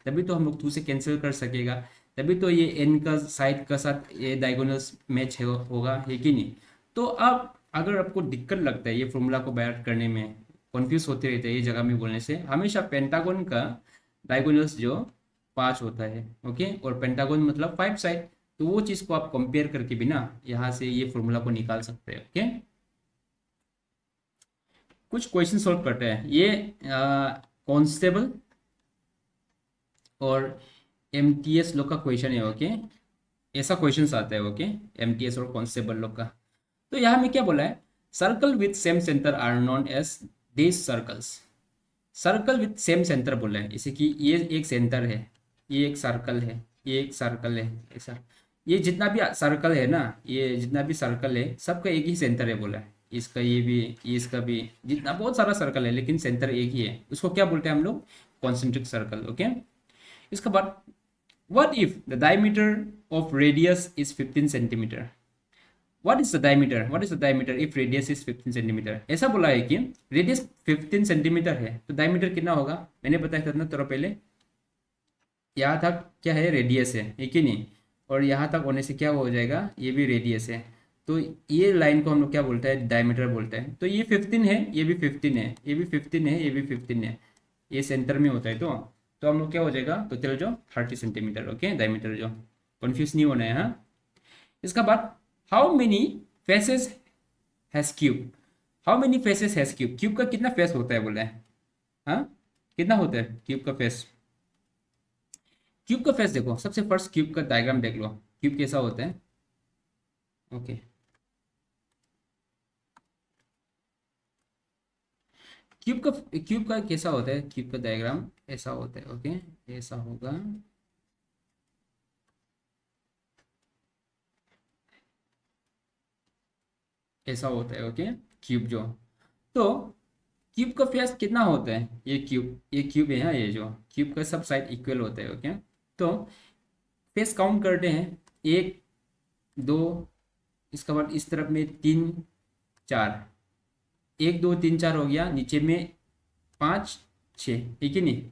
तभी तो हम लोग 2 से कैंसिल कर सकेगा, तभी तो ये n का साइड का साथ ये डायगोनल्स मैच होगा, है कि नहीं। तो अब अगर आपको दिक्कत लगता है ये फॉर्मूला को बाहर करने में, कन्फ्यूज होते रहते हैं ये जगह में बोलने से, हमेशा पेंटागन का डायगोनल्स जो 5 होता है। ओके, और पेंटागन मतलब 5 साइड, तो वो चीज़ को आप कंपेयर करके भी ना यहाँ से ये फॉर्मूला को निकाल सकते हैं। ओके, कुछ क्वेश्चन सॉल्व करते हैं। ये कांस्टेबल और एमटीएस लोग का क्वेश्चन है। ओके, ऐसा क्वेश्चंस आता है। ओके, एमटीएस और कांस्टेबल लोग का। तो यहाँ में क्या बोला है, circle with same centre are known as this circles. Circle with same centre बोला है, जैसे कि ये एक सेंटर है, ये एक सर्कल है, ये एक सर्कल है, ऐसा। ये जितना भी सर्कल है ना, ये जितना भी सर्कल है सबका एक ही सेंटर है बोला है। इसका ये भी, ये इसका भी, जितना बहुत सारा सर्कल है लेकिन सेंटर एक ही है, उसको क्या बोलते हैं हम लोग? Concentric circle. ओके। इसके बाद what if the diameter of radius is 15 centimetre? What is the diameter if radius is 15 centimetre? ऐसा बोला है कि रेडियस 15 सेंटीमीटर है तो डायमीटर कितना होगा? मैंने बताया था ना थोड़ा पहले, यहाँ तक क्या है? रेडियस है कि नहीं, और यहाँ तक होने से क्या हो जाएगा? ये भी रेडियस है। तो ये लाइन को हम लोग क्या बोलते हैं? डायमीटर बोलते हैं। तो ये 15 है, ये भी 15 है, ये भी 15 है, ये भी 15 है, ये सेंटर में होता है। तो हम लोग क्या हो जाएगा? तो चलो जो 30 सेंटीमीटर। ओके, डायमीटर जो, कंफ्यूज नहीं होना है। हाँ। इसका बाद how many faces has cube? How many faces has cube? Cube का कितना फेस होता है बोला है? हाँ, कितना होता है क्यूब का फेस? क्यूब का फेस देखो, सबसे फर्स्ट क्यूब का डायग्राम देख लो, क्यूब कैसा होता है। ओके, क्यूब का कैसा होता है? क्यूब का डायग्राम ऐसा होता है। ओके, ऐसा होगा। ऐसा होता है। ओके, क्यूब जो, तो क्यूब का फेस कितना होता है? ये क्यूब है। हाँ, ये जो क्यूब का सब साइड इक्वल होता है। ओके, तो फेस काउंट करते हैं, एक, दो, इसके बाद इस तरफ में तीन, चार, एक, दो, तीन, चार हो गया, नीचे में पाँच, छः, ठीक है नहीं?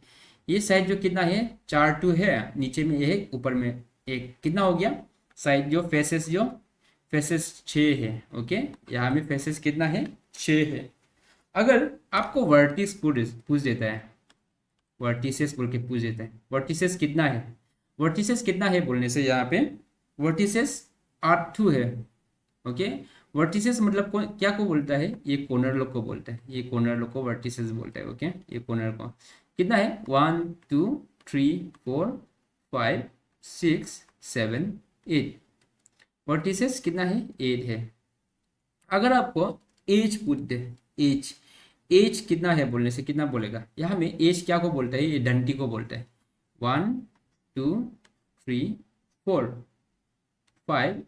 ये साइड जो कितना है? चार टू है, नीचे में एक, ऊपर में एक, कितना हो गया? साइड जो फेसेस छः है। ओके, यहाँ में फेसेस कितना है? छः है। अगर आपको वर्टिस पूछ देता है, वर्टिसेस बोल के पूछ देता है, वर्टिसेस कितना है? वर्टिसेस कितना है बोलने से यहाँ पे वर्टिसेस 8 है। ओके, वर्टिसेस मतलब क्या को बोलता है? ये कॉर्नर लोग को बोलता है, ये कॉर्नर लोग को वर्टिसेस बोलता है। ओके, ये कॉर्नर को कितना है? 1 2 3 4 5 6 7 8। वर्टिसेस कितना है? 8 है। अगर आपको एज पूछ दे, एज एज कितना है बोलने से कितना बोलेगा? यहाँ में एज क्या को बोलता है? ये डंटी को बोलता है। 1 2 3 4 5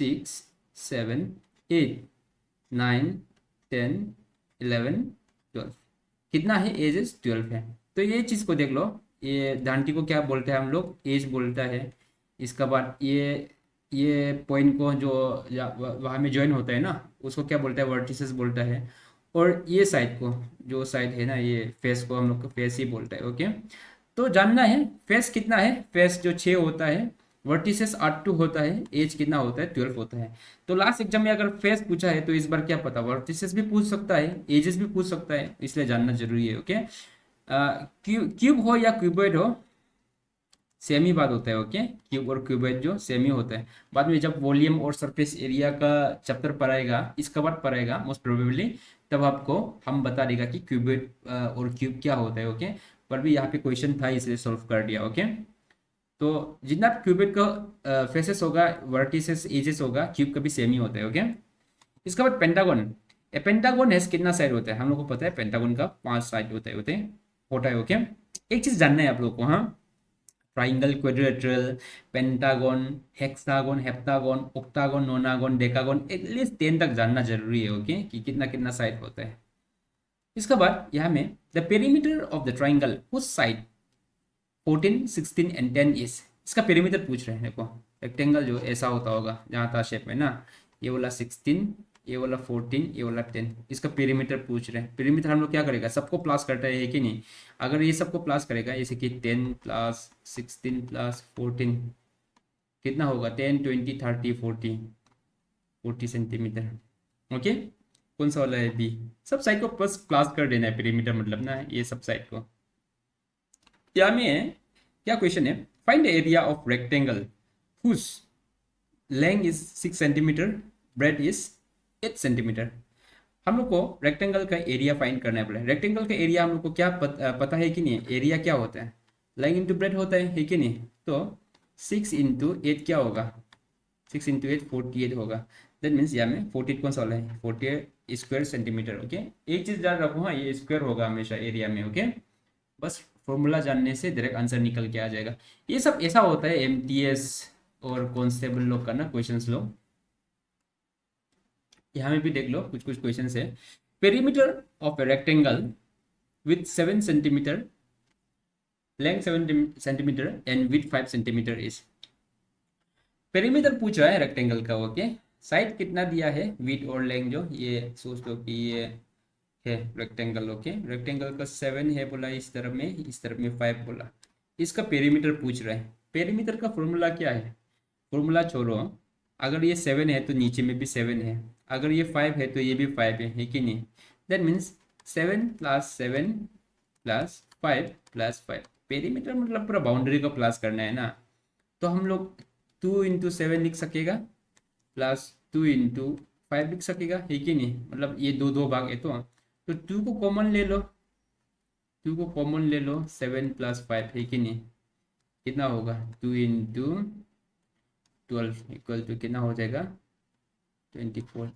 6 7 8 9 10 11 12। कितना है? एज इज 12 है। तो ये चीज़ को देख लो, ये डंटी को क्या बोलते हैं हम लोग? एज बोलता है। इसका बाद ये पॉइंट को जो वहाँ में ज्वाइन होता है ना, उसको क्या बोलता है? वर्टिसेस बोलता है। और ये साइड को, जो साइड है ना, ये फेस को हम लोग को फेस ही बोलता है। ओके, तो जानना है फेस कितना है? फेस जो 6 होता है, वर्टिसेस 8 होता है, एज कितना होता है? 12 होता है। तो लास्ट एग्जाम में अगर फेस पूछा है तो इस बार क्या पता, वर्टिसेस भी पूछ सकता है, एजेस भी पूछ सकता है, इसलिए जानना जरूरी है। ओके, क्यूब हो या क्यूबॉइड हो, सेम ही बात होता है। ओके, क्यूब और क्यूबॉइड जो सेम ही होता है। बाद में जब वॉल्यूम और सरफेस एरिया का चैप्टर पढ़ाएगा, इसका बाद पढ़ाएगा मोस्ट प्रोबेबली, तब आपको हम बता देगा कि क्यूबॉइड और क्यूब क्या होता है। ओके, पर भी यहाँ पे क्वेश्चन था इसलिए सॉल्व कर दिया। ओके, तो जितना क्यूबॉइड का फेसेस होगा, वर्टिसेस, एजेस होगा, क्यूब का भी सेम ही होता है। ओके, इसके बाद पेंटागन। ए पेंटागन है कितना साइड होता है? हम लोग को पता है पेंटागन का 5 साइड होता है। ओके, एक चीज जानना है आप लोग को। हाँ, triangle, quadrilateral, pentagon, hexagon, heptagon, octagon, नोनागन, decagon, at least 10 तक जानना जरूरी है। ओके, कि कितना कितना साइड होता है। इसके बाद यहाँ में the perimeter of the triangle उस साइड 14 16 एंड 10 इज। इसका पेरीमीटर पूछ रहे हैं। देखो, रेक्टेंगल जो ऐसा होता होगा जहाँ था शेप में ना, ये वाला 16, ये वाला 14, ये वाला 10, इसका पेरीमीटर पूछ रहे हैं। पेरीमीटर हम लोग क्या करेगा? सबको प्लस करता है कि नहीं? अगर ये सबको प्लस करेगा, जैसे कि 10 प्लस 16 प्लस 14 कितना होगा? 10 20 30 40, 40 सेंटीमीटर। ओके, कौन सा वाला है? बी। सब साइड को प्लस प्लस कर देना है, पेरीमीटर मतलब ना ये सब साइड को। क्या में क्या क्वेश्चन है? Find the area of rectangle whose length is 6 centimetre, breadth is 8 centimetre. हम लोग को रेक्टेंगल का एरिया फाइंड करना है बोले। रेक्टेंगल का एरिया हम लोग को क्या पता है कि नहीं? एरिया क्या होता है? लेंथ इंटू ब्रेड होता है कि नहीं? तो 6 इंटू 8 क्या होगा? 6 इंटू 8 48 होगा। दैट मीन्स यहाँ में 48 कौन सा वाला है? 48 स्क्वायर सेंटीमीटर। ओके, एक चीज याद रखो, हाँ, ये स्क्वायर होगा हमेशा एरिया में। ओके, बस फॉर्मूला जानने से डायरेक्ट आंसर निकल के आ जाएगा। ये सब ऐसा होता है, एमटीएस और कांस्टेबल लोग का ना क्वेश्चंस लो, यहाँ में भी देख लो कुछ कुछ क्वेश्चंस है। Perimeter of a rectangle with 7 centimetre, length 7 centimetre and with 5 centimetre is. Perimeter पूछ रहा है रेक्टेंगल का, ओके। साइड कितना दिया है, विथ और लेंथ, जो ये सोच लो कि ये है रेक्टेंगल, ओके। रेक्टेंगल का 7 है बोला, इस तरफ में 5 बोला। इसका पेरीमीटर पूछ रहा है। पेरीमीटर का फॉर्मूला क्या है, फॉर्मूला छोड़ो। अगर ये 7 है तो नीचे में भी 7 है, अगर ये 5 है तो ये भी 5 है कि नहीं। That means 7 plus 7 plus 5 plus 5। Perimeter मतलब पूरा बाउंड्री को प्लस करना है ना, तो हम लोग 2 इंटू 7 लिख सकेगा प्लस 2 इंटू 5 लिख सकेगा, है कि नहीं। मतलब ये दो दो भाग है तो 2 को कॉमन ले लो, 2 को कॉमन ले लो, 7 प्लस 5 है कि नहीं। कितना होगा, 2 इंटू 12 इक्वल टू कितना हो जाएगा, 24।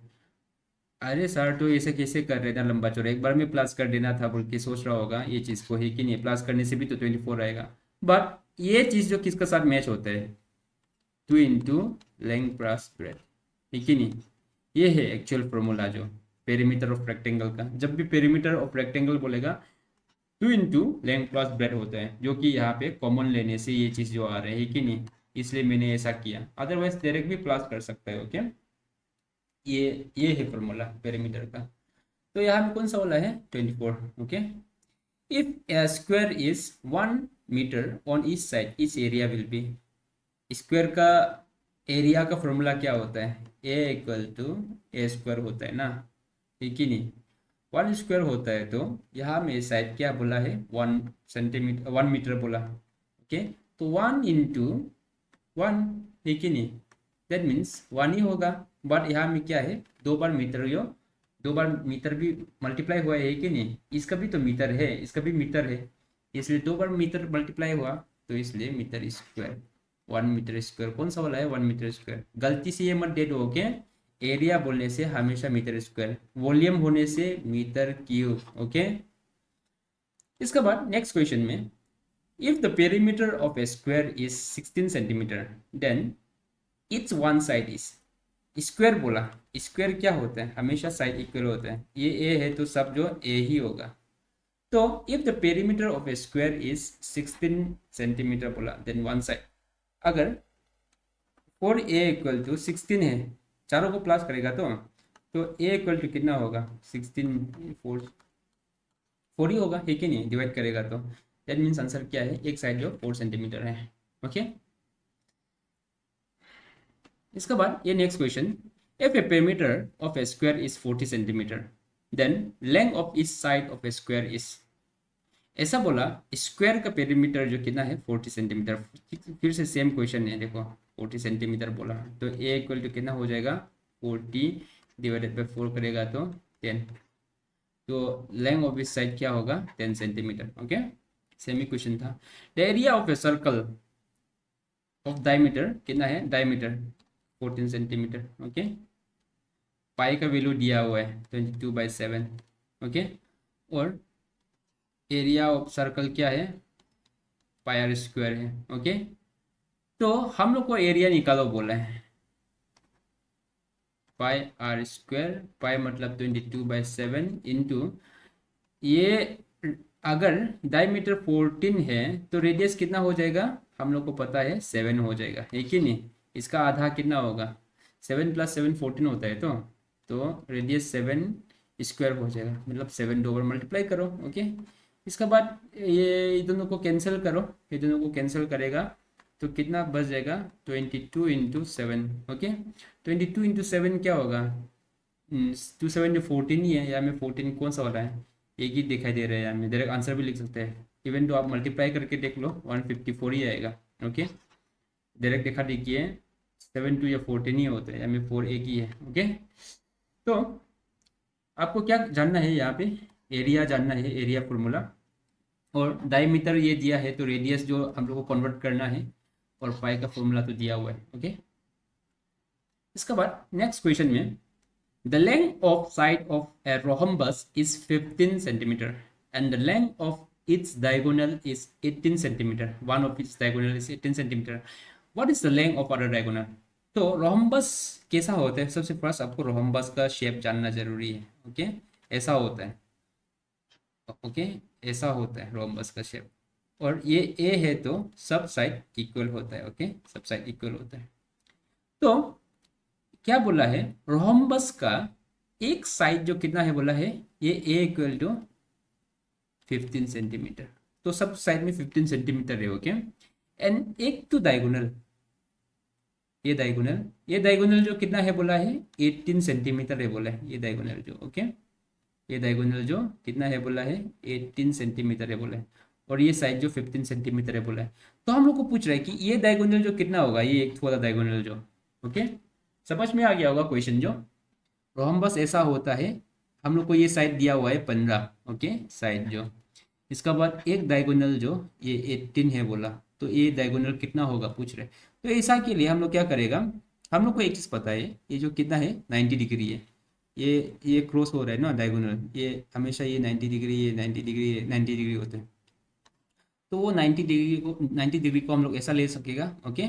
अरे सर तो ऐसे कैसे कर रहे थे लंबा चौड़ा, एक बार में प्लस कर देना था बोल के सोच रहा होगा ये चीज़ को, है कि नहीं। प्लस करने से भी तो 24 आएगा, बट ये चीज़ जो किसके साथ मैच होता है, 2 इंटू लेंथ प्लस ब्रेथ, है कि नहीं। ये है एक्चुअल फॉर्मूला जो पेरीमीटर ऑफ रेक्टेंगल का। जब भी पेरीमीटर ऑफ रेक्टेंगल बोलेगा 2 इंटू लेंथ प्लस ब्रेथ होता है, जो कि यहाँ पे कॉमन लेने से ये चीज़ जो आ रही है कि नहीं, इसलिए मैंने ऐसा किया। अदरवाइज डायरेक्ट भी प्लस कर सकता है, ओके। ये है फॉर्मूला पेरीमीटर का। तो यहाँ में कौन सा वाला है, 24, okay. If a square is 1 metre on each side, its area will be. Square का एरिया का फॉर्मूला क्या होता है, a equal to a square होता है ना, ठीक ही नहीं। 1 स्क्वायर होता है तो यहाँ में साइड क्या बोला है, 1 सेंटीमीटर, 1 मीटर बोला, ओके। तो 1 इंटू 1, ठीक ही नहीं। दैट मीन्स 1 ही होगा, बट यहाँ में क्या है, 2 बार मीटर, यो 2 बार मीटर भी मल्टीप्लाई हुआ है कि नहीं। इसका भी तो मीटर है, इसका भी मीटर है, इसलिए 2 बार मीटर मल्टीप्लाई हुआ, तो इसलिए मीटर स्क्वायर। 1 मीटर स्क्वायर कौन सा वाला है, 1 मीटर स्क्वायर। गलती से ये मत दे दो, ओके। एरिया बोलने से हमेशा मीटर स्क्वायर, वॉल्यूम होने से मीटर क्यूब, ओके। इसके बाद नेक्स्ट क्वेश्चन में, if the perimeter of a square is 16 centimetre then its one side is. Square बोला, स्क्वायर क्या होता है, हमेशा साइड इक्वल होता है। ये ए है तो सब जो ए ही होगा। तो if the perimeter of a square is 16 centimetre बोला, देन वन साइड। अगर 4a इक्वल टू 16 है, चारों को प्लस करेगा तो a इक्वल टू कितना होगा, 16 4 ही होगा, है कि नहीं। डिवाइड करेगा तो दैट मीन्स आंसर क्या है, एक साइड जो 4 सेंटीमीटर है, ओके। इसके बाद ये next question, if a perimeter of a square is 40 centimetre then length of each side of a square is. ऐसा बोला, स्क्वायर का पेरीमीटर जो कितना है, 40 सेंटीमीटर। फिर से सेम क्वेश्चन है, देखो 40 सेंटीमीटर बोला, तो ए इक्वल टू कितना हो जाएगा, 40 डिवाइडेड बाई 4 करेगा तो 10। तो लेंथ ऑफ इस साइड क्या होगा, 10 सेंटीमीटर, ओके। सेम ही क्वेश्चन था। The area of a circle of diameter कितना है, डायमीटर 14 सेंटीमीटर, ओके। पाई का वैल्यू दिया हुआ है 22/7, ओके। और एरिया ऑफ सर्कल क्या है, पाई आर स्क्वायर है, ओके। तो हम लोग को एरिया निकालो बोला है, पाई आर स्क्वायर, पाई मतलब 22/7 इंटू ये, अगर डायमीटर 14 है तो रेडियस कितना हो जाएगा, हम लोग को पता है 7 हो जाएगा, है कि नहीं। इसका आधा कितना होगा, 7 + 7 14 होता है, तो रेडियस 7 स्क्वायर हो जाएगा, मतलब 7 2 बार मल्टीप्लाई करो, ओके। इसके बाद ये दोनों को कैंसिल करो, ये दोनों को कैंसिल करेगा तो कितना बच जाएगा, 22 इंटू 7, ओके। 22 इंटू 7 क्या होगा, 2 7 जो 14 ही है, या में 14 कौन सा वाला है, एक ही दिखाई दे रहा है। यहाँ में डायरेक्ट आंसर भी लिख सकते हैं, इवन तो आप मल्टीप्लाई करके देख लो 154 ही आएगा, ओके। डायरेक्ट देखा देखिए 7 2 या 14 ही होता है, या में 4 एक ही है, ओके। तो आपको क्या जानना है, यहाँ पे एरिया जानना है, एरिया फॉर्मूला। और डायमीटर ये दिया है तो रेडियस जो हम लोग को कन्वर्ट करना है, और पाई का फॉर्मूला तो दिया हुआ है, ओके। इसके बाद नेक्स्ट क्वेश्चन में, the length of side of a rhombus is 15 centimeter and the length of its diagonal is 18 centimeter. One of its diagonal is 18 centimeter. What is the length of other diagonal. तो rhombus कैसा होता है, सबसे first आपको rhombus का shape जानना जरूरी है। ओके, ऐसा होता है। ओके, ऐसा होता है रोम्बस का शेप। और ये ए है तो सब साइड इक्वल होता है। ओके, सब साइड इक्वल होता है। तो क्या बोला है, रोम्बस का एक साइड जो कितना है बोला है, ये ए इक्वल टू 15 सेंटीमीटर। तो सब साइड में 15 सेंटीमीटर है। ओके, एंड एक तो डायगोनल, ये डायगोनल जो कितना है बोला है, 18 सेंटीमीटर है बोला है ये डायगोनल जो। ओके, ये डायगोनल जो कितना है बोला है, 18 सेंटीमीटर है बोला है। और ये साइड जो 15 सेंटीमीटर है बोला है। तो हम लोग को पूछ रहा है कि ये डायगोनल जो कितना होगा, ये एक वाला डायगोनल जो। ओके, समझ में आ गया होगा क्वेश्चन जो। रोम्बस ऐसा होता है, हम लोग को ये साइड दिया हुआ है 15। ओके, साइड जो, इसका बाद एक डायगोनल जो ये 18 है बोला, तो ये डायगोनल कितना होगा पूछ रहे। तो ऐसा के लिए हम लोग क्या करेगा, हम लोग को एक चीज़ पता है, ये जो कितना है 90 डिग्री है। ये क्रॉस हो रहा है ना डायगोनल, ये हमेशा ये 90 डिग्री, ये 90 डिग्री, ये 90 डिग्री होते हैं। तो वो 90 डिग्री को हम लोग ऐसा ले सकेगा। ओके,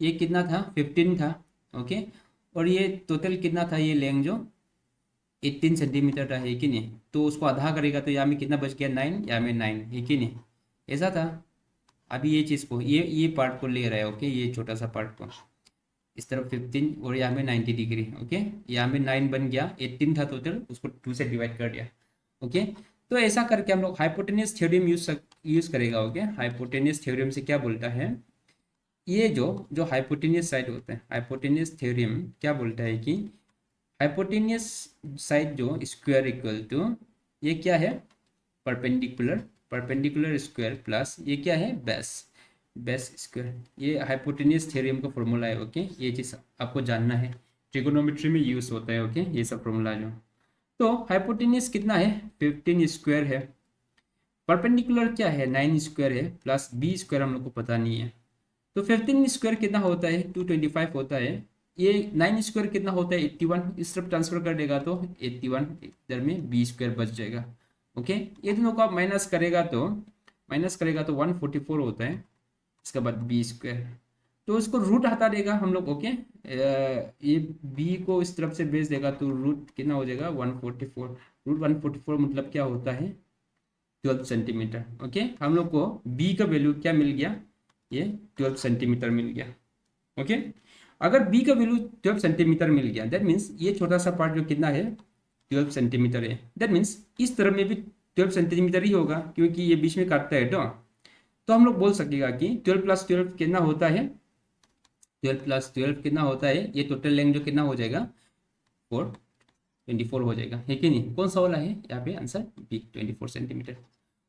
ये कितना था, 15 था। ओके, और ये टोटल कितना था, ये लेंथ जो 18 सेंटीमीटर का है कि नहीं, तो उसको आधा करेगा तो यहाँ में कितना बच गया, 9, यहाँ में 9 है कि नहीं, ऐसा था। अभी ये चीज़ को, ये पार्ट को ले रहा है। ओके, ये छोटा सा पार्ट को इस तरफ 15 और यहाँ में 90 डिग्री। ओके, यहाँ में 9 बन गया, 18 था टोटल, उसको 2 से डिवाइड कर दिया। ओके, तो ऐसा करके हम लोग हाइपोटेन्यूस थ्योरम यूज करेगा। ओके, हाइपोटेन्यूस थ्योरम से क्या बोलता है, ये जो जो हाइपोटेन्यूस साइड होता है, हाइपोटेन्यूस थ्योरम क्या बोलता है कि हाइपोटेन्यूस साइड जो स्क्वायर इक्वल टू, ये क्या है, परपेंडिकुलर, परपेंडिकुलर स्क्वायर प्लस ये क्या है, बेस, बेस स्क्वायर। ये हाइपोटेन्यूस थ्योरम का फॉर्मूला है। ओके, ये चीज़ आपको जानना है, ट्रिगोनोमेट्री में यूज होता है। ओके, ये सब फॉर्मूला जो। तो हाइपोटेन्यूस कितना है, 15 स्क्वायर है। परपेंडिकुलर क्या है, 9 स्क्वायर है, प्लस बी स्क्वायर हम लोग को पता नहीं है। तो 15 स्क्वायर कितना होता है, 225 होता है। ये 9 स्क्वायर कितना होता है, 81। इस तरफ ट्रांसफर कर देगा तो 81, इधर में बी स्क्वायर बच जाएगा। ओके, ये दोनों को आप माइनस करेगा तो 144 होता है। इसके बाद बी स्क्वायर, तो इसको रूट हटा देगा हम लोग। ओके, ये बी को इस तरफ से भेज देगा तो रूट कितना हो जाएगा, 144। रूट 144 मतलब क्या होता है, 12 सेंटीमीटर। ओके, हम लोग को बी का वैल्यू क्या मिल गया, ये 12 सेंटीमीटर मिल गया। ओके, अगर बी का वैल्यू 12 सेंटीमीटर मिल गया, दैट मीन्स ये छोटा सा पार्ट जो कितना है, 12 सेंटीमीटर है। दैट मीन्स इस तरफ में भी 12 सेंटीमीटर ही होगा, क्योंकि ये बीच में काटता है। तो हम लोग बोल सकेगा कि 12 प्लस 12 कितना होता है, 12 प्लस 12 कितना होता है, ये टोटल लेंथ जो कितना हो जाएगा, 424 हो जाएगा, है कि नहीं। कौन सा वाला है यहाँ पे answer, B, 24 centimetre.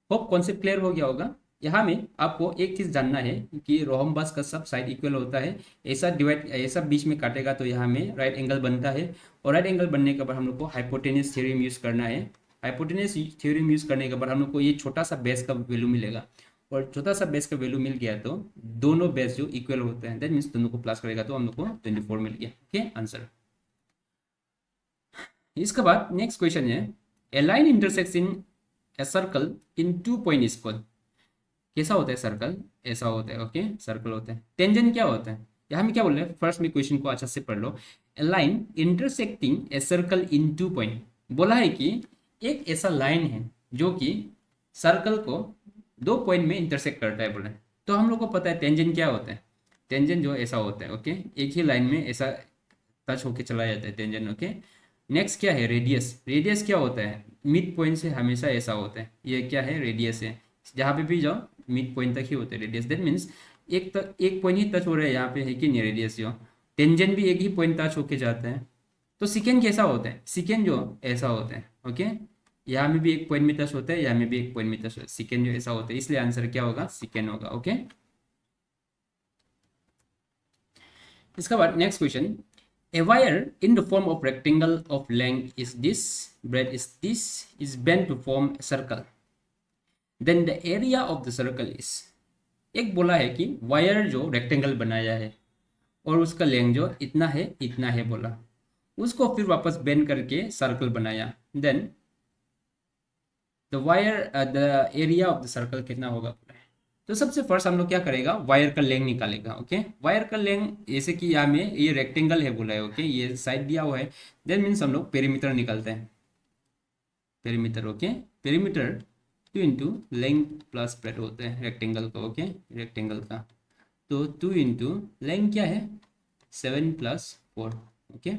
Hope concept clear हो गया होगा। यहाँ में आपको एक चीज़ जानना है कि रोम्बस का सब साइड इक्वल होता है। ऐसा डिवाइड, ऐसा बीच में काटेगा तो यहाँ में राइट एंगल बनता है। और राइट एंगल बनने के बाद हम लोग को हाइपोटेन्यूस थ्योरम यूज़ करना है। हाइपोटेन्यूस थ्योरम यूज़ करने के बाद हम लोग को ये छोटा सा बेस का वैल्यू मिलेगा। और छोटा सा बेस का वैल्यू मिल गया तो दोनों बेस जो इक्वल होते हैं, दैट मीन्स दोनों को प्लस करेगा तो हम लोग को 24 मिल गया। Okay, answer. इसके बाद नेक्स्ट क्वेश्चन है, a line intersects in a circle in 2 point is called. कैसा होता है सर्कल, ऐसा होता है। ओके, सर्कल होता है। टेंजेंट क्या होता है, यहाँ में क्या बोल रहे हैं, फर्स्ट में क्वेश्चन को अच्छा से पढ़ लो। A line intersecting a circle in 2 point, बोला है कि एक ऐसा लाइन है जो कि सर्कल को 2 पॉइंट में इंटरसेक्ट करता है बोला है। तो हम लोग को पता है टेंजेंट क्या होता है, टेंजेंट जो ऐसा होता है। ओके, एक ही लाइन में ऐसा टच होके चला जाता है टेंजेंट। ओके, नेक्स्ट क्या है, रेडियस। रेडियस क्या होता है, मिड पॉइंट से हमेशा ऐसा होता है, ये क्या है, रेडियस है। जहाँ पे भी जाओ मिड पॉइंट तक ही होता है रेडियस। दैट मीन्स एक पॉइंट ही टच हो रहा है यहाँ पे, है कि नहीं, रेडियस जो। टेंजेंट भी एक ही पॉइंट टच होके जाता है। तो सिकेंड कैसा होता है, सिकेंड जो ऐसा होता है। ओके, यहाँ में भी एक पॉइंट में टच होता है, यहाँ में भी एक पॉइंट में टच होता है, सिकेंड जो ऐसा होता है, इसलिए आंसर क्या होगा, सिकेंड होगा। ओके, इसका बाद next question, a wire in the form of rectangle of length is this, breadth is this, is bent to form a circle, then the area of the circle is। एक बोला है कि wire जो rectangle बनाया है और उसका length जो इतना है बोला, उसको फिर वापस बेंड करके सर्कल बनाया, then the wire the area of the circle कितना होगा बोला है। तो सबसे फर्स्ट हम लोग क्या करेगा, वायर का लेंथ निकालेगा। ओके, वायर का लेंथ जैसे कि यहाँ में ये रेक्टेंगल है बोला है, ओके, ये साइड दिया हुआ है, देन मीन्स हम लोग पेरीमीटर निकालते हैं। Perimeter, okay, perimeter 2 into length plus bread होता है रेक्टेंगल का। ओके, रेक्टेंगल का तो 2 इंटू लेंथ क्या है 7 + 4। ओके,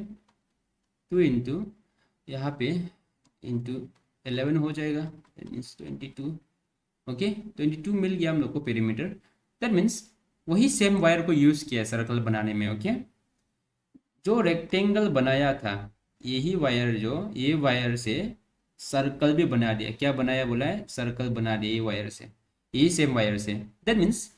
2 इंटू यहाँ पे इंटू 11 हो जाएगा, दैट मीन्स 22। ओके, 22 मिल गया हम लोग को पेरीमीटर। दैट मीन्स वही सेम वायर को यूज़ किया है सर्कल बनाने में। ओके, जो रेक्टेंगल बनाया था यही वायर, जो ये वायर से सर्कल भी बना दिया। क्या बनाया बोला है, सर्कल बना दिया ये वायर से, यही सेम वायर से। दैट मीन्स